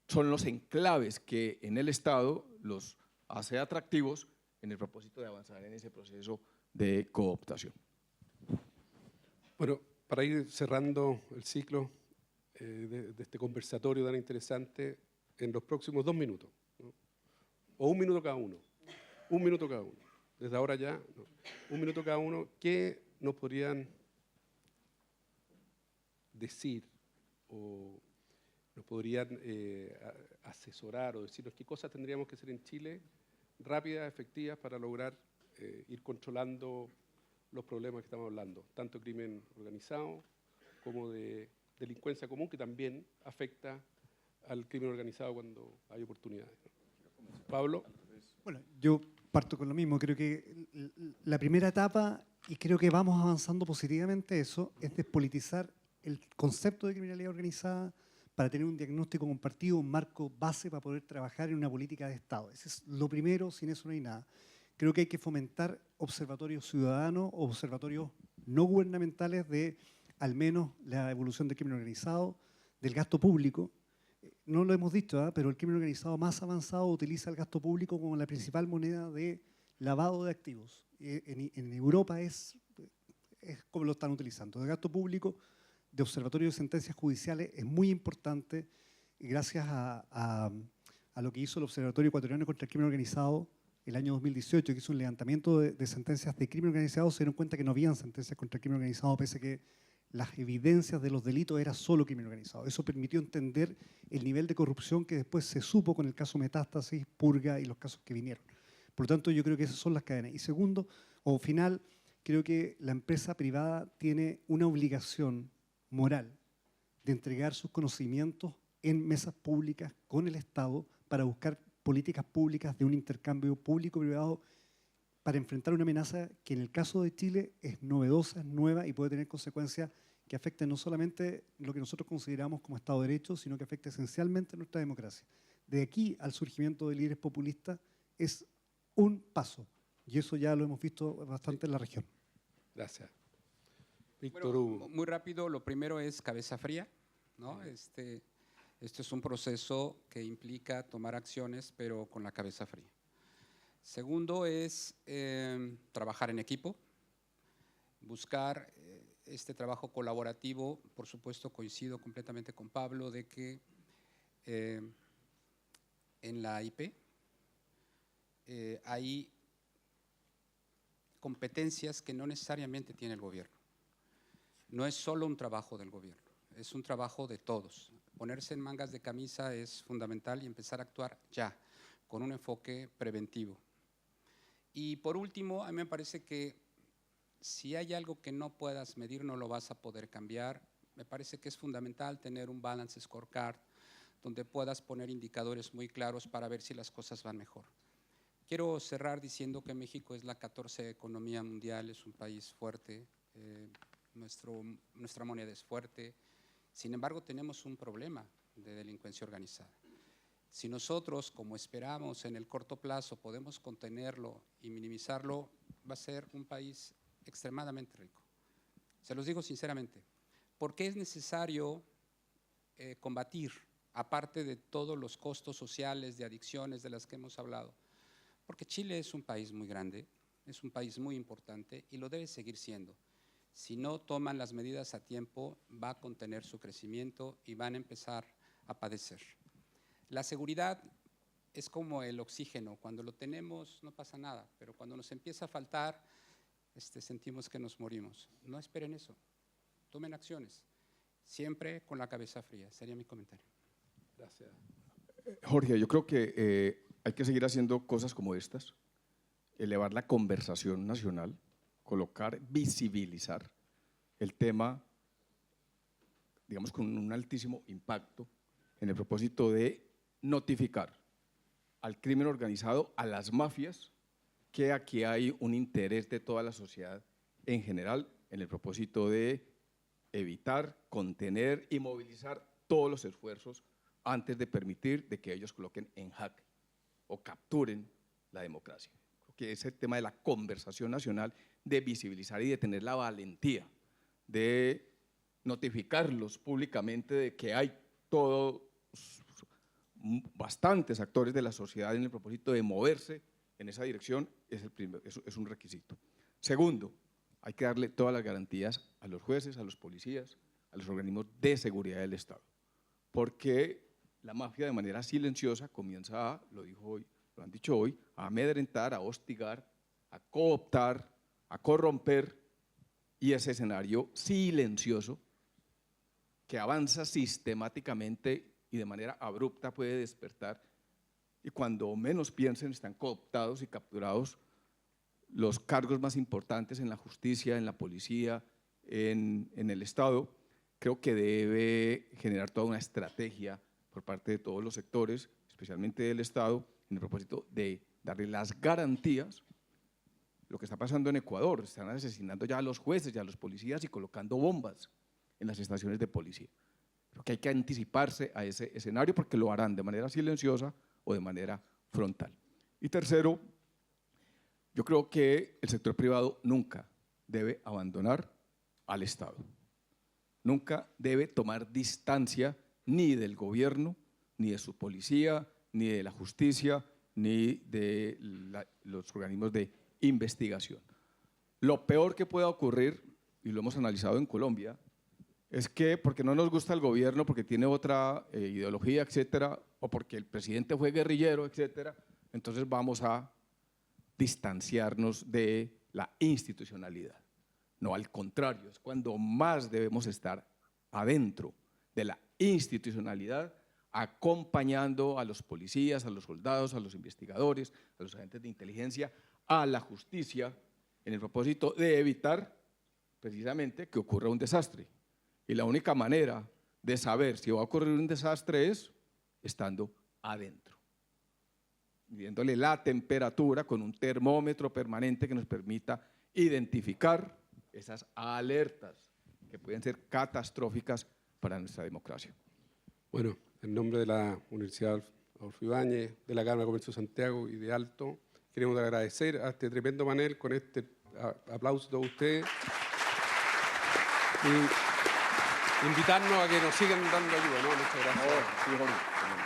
son los enclaves que en el Estado los hace atractivos en el propósito de avanzar en ese proceso de cooptación. Bueno, para ir cerrando el ciclo de este conversatorio tan interesante, en los próximos 2 minutos, ¿no? O 1 minuto cada uno, 1 minuto cada uno, desde ahora ya, ¿no? 1 minuto cada uno, ¿qué nos podrían decir o nos podrían asesorar o decirnos qué cosas tendríamos que hacer en Chile rápidas, efectivas, para lograr ir controlando los problemas que estamos hablando, tanto crimen organizado como de delincuencia común, que también afecta al crimen organizado cuando hay oportunidades, ¿no? Pablo. Bueno, yo parto con lo mismo. Creo que la primera etapa, y creo que vamos avanzando positivamente eso, es despolitizar el concepto de criminalidad organizada para tener un diagnóstico compartido, un marco base para poder trabajar en una política de Estado. Ese es lo primero, sin eso no hay nada. Creo que hay que fomentar observatorios ciudadanos o observatorios no gubernamentales de al menos la evolución del crimen organizado, del gasto público. No lo hemos dicho, pero el crimen organizado más avanzado utiliza el gasto público como la principal moneda de lavado de activos. En Europa es como lo están utilizando. El gasto público de observatorio de sentencias judiciales es muy importante y gracias a lo que hizo el Observatorio Ecuatoriano contra el Crimen Organizado el año 2018, que hizo un levantamiento de sentencias de crimen organizado, se dieron cuenta que no habían sentencias contra el crimen organizado, pese a que las evidencias de los delitos era solo crimen organizado. Eso permitió entender el nivel de corrupción que después se supo con el caso Metástasis, Purga y los casos que vinieron. Por lo tanto, yo creo que esas son las cadenas. Y segundo, o final, creo que la empresa privada tiene una obligación moral de entregar sus conocimientos en mesas públicas con el Estado para buscar políticas públicas de un intercambio público-privado para enfrentar una amenaza que en el caso de Chile es novedosa, es nueva y puede tener consecuencias que afecten no solamente lo que nosotros consideramos como Estado de Derecho, sino que afecta esencialmente nuestra democracia. De aquí al surgimiento de líderes populistas es un paso, y eso ya lo hemos visto bastante en la región. Gracias. Víctor Bueno, Hugo. muy rápido, lo primero es cabeza fría, ¿no? Esto es un proceso que implica tomar acciones, pero con la cabeza fría. Segundo es trabajar en equipo, buscar este trabajo colaborativo. Por supuesto, coincido completamente con Pablo de que en la IP hay competencias que no necesariamente tiene el gobierno. No es solo un trabajo del gobierno, es un trabajo de todos. Ponerse en mangas de camisa es fundamental y empezar a actuar ya, con un enfoque preventivo. Y por último, a mí me parece que si hay algo que no puedas medir, no lo vas a poder cambiar. Me parece que es fundamental tener un balance scorecard donde puedas poner indicadores muy claros para ver si las cosas van mejor. Quiero cerrar diciendo que México es la 14ª economía mundial, es un país fuerte, nuestra moneda es fuerte. Sin embargo, tenemos un problema de delincuencia organizada. Si nosotros, como esperamos en el corto plazo, podemos contenerlo y minimizarlo, va a ser un país extremadamente rico. Se los digo sinceramente. ¿Por qué es necesario combatir, aparte de todos los costos sociales, de adicciones de las que hemos hablado? Porque Chile es un país muy grande, es un país muy importante y lo debe seguir siendo. Si no toman las medidas a tiempo, va a contener su crecimiento y van a empezar a padecer. La seguridad es como el oxígeno. Cuando lo tenemos no pasa nada, pero cuando nos empieza a faltar, sentimos que nos morimos. No esperen eso. Tomen acciones. Siempre con la cabeza fría. Sería mi comentario. Gracias. Jorge, yo creo que hay que seguir haciendo cosas como estas, elevar la conversación nacional, colocar, visibilizar el tema, digamos, con un altísimo impacto en el propósito de notificar al crimen organizado, a las mafias, que aquí hay un interés de toda la sociedad en general en el propósito de evitar, contener y movilizar todos los esfuerzos antes de permitir de que ellos coloquen en jaque o capturen la democracia. que es el tema de la conversación nacional, de visibilizar y de tener la valentía de notificarlos públicamente de que hay bastantes actores de la sociedad en el propósito de moverse en esa dirección, es un requisito. Segundo, hay que darle todas las garantías a los jueces, a los policías, a los organismos de seguridad del Estado, porque la mafia de manera silenciosa comienza a, lo han dicho hoy, a amedrentar, a hostigar, a cooptar, a corromper, y ese escenario silencioso que avanza sistemáticamente y de manera abrupta puede despertar, y cuando menos piensen están cooptados y capturados los cargos más importantes en la justicia, en la policía, en el Estado. Creo que debe generar toda una estrategia por parte de todos los sectores, especialmente del Estado, en el propósito de darle las garantías. Lo que está pasando en Ecuador, están asesinando ya a los jueces y a los policías y colocando bombas en las estaciones de policía. Creo que hay que anticiparse a ese escenario porque lo harán de manera silenciosa o de manera frontal. Y tercero, yo creo que el sector privado nunca debe abandonar al Estado. Nunca debe tomar distancia ni del gobierno, ni de su policía, ni de la justicia, ni de los organismos de investigación. Lo peor que pueda ocurrir, y lo hemos analizado en Colombia, es que porque no nos gusta el gobierno, porque tiene otra ideología, etcétera, o porque el presidente fue guerrillero, etcétera, entonces vamos a distanciarnos de la institucionalidad. No, al contrario, es cuando más debemos estar adentro de la institucionalidad, acompañando a los policías, a los soldados, a los investigadores, a los agentes de inteligencia, a la justicia, en el propósito de evitar precisamente que ocurra un desastre. Y la única manera de saber si va a ocurrir un desastre es estando adentro, midiéndole la temperatura con un termómetro permanente que nos permita identificar esas alertas que pueden ser catastróficas para nuestra democracia. Bueno, en nombre de la Universidad Adolfo Ibáñez, de la Cámara de Comercio de Santiago y de Alto, queremos agradecer a este tremendo panel con este aplauso de ustedes y invitarnos a que nos sigan dando ayuda, ¿no? Muchas gracias.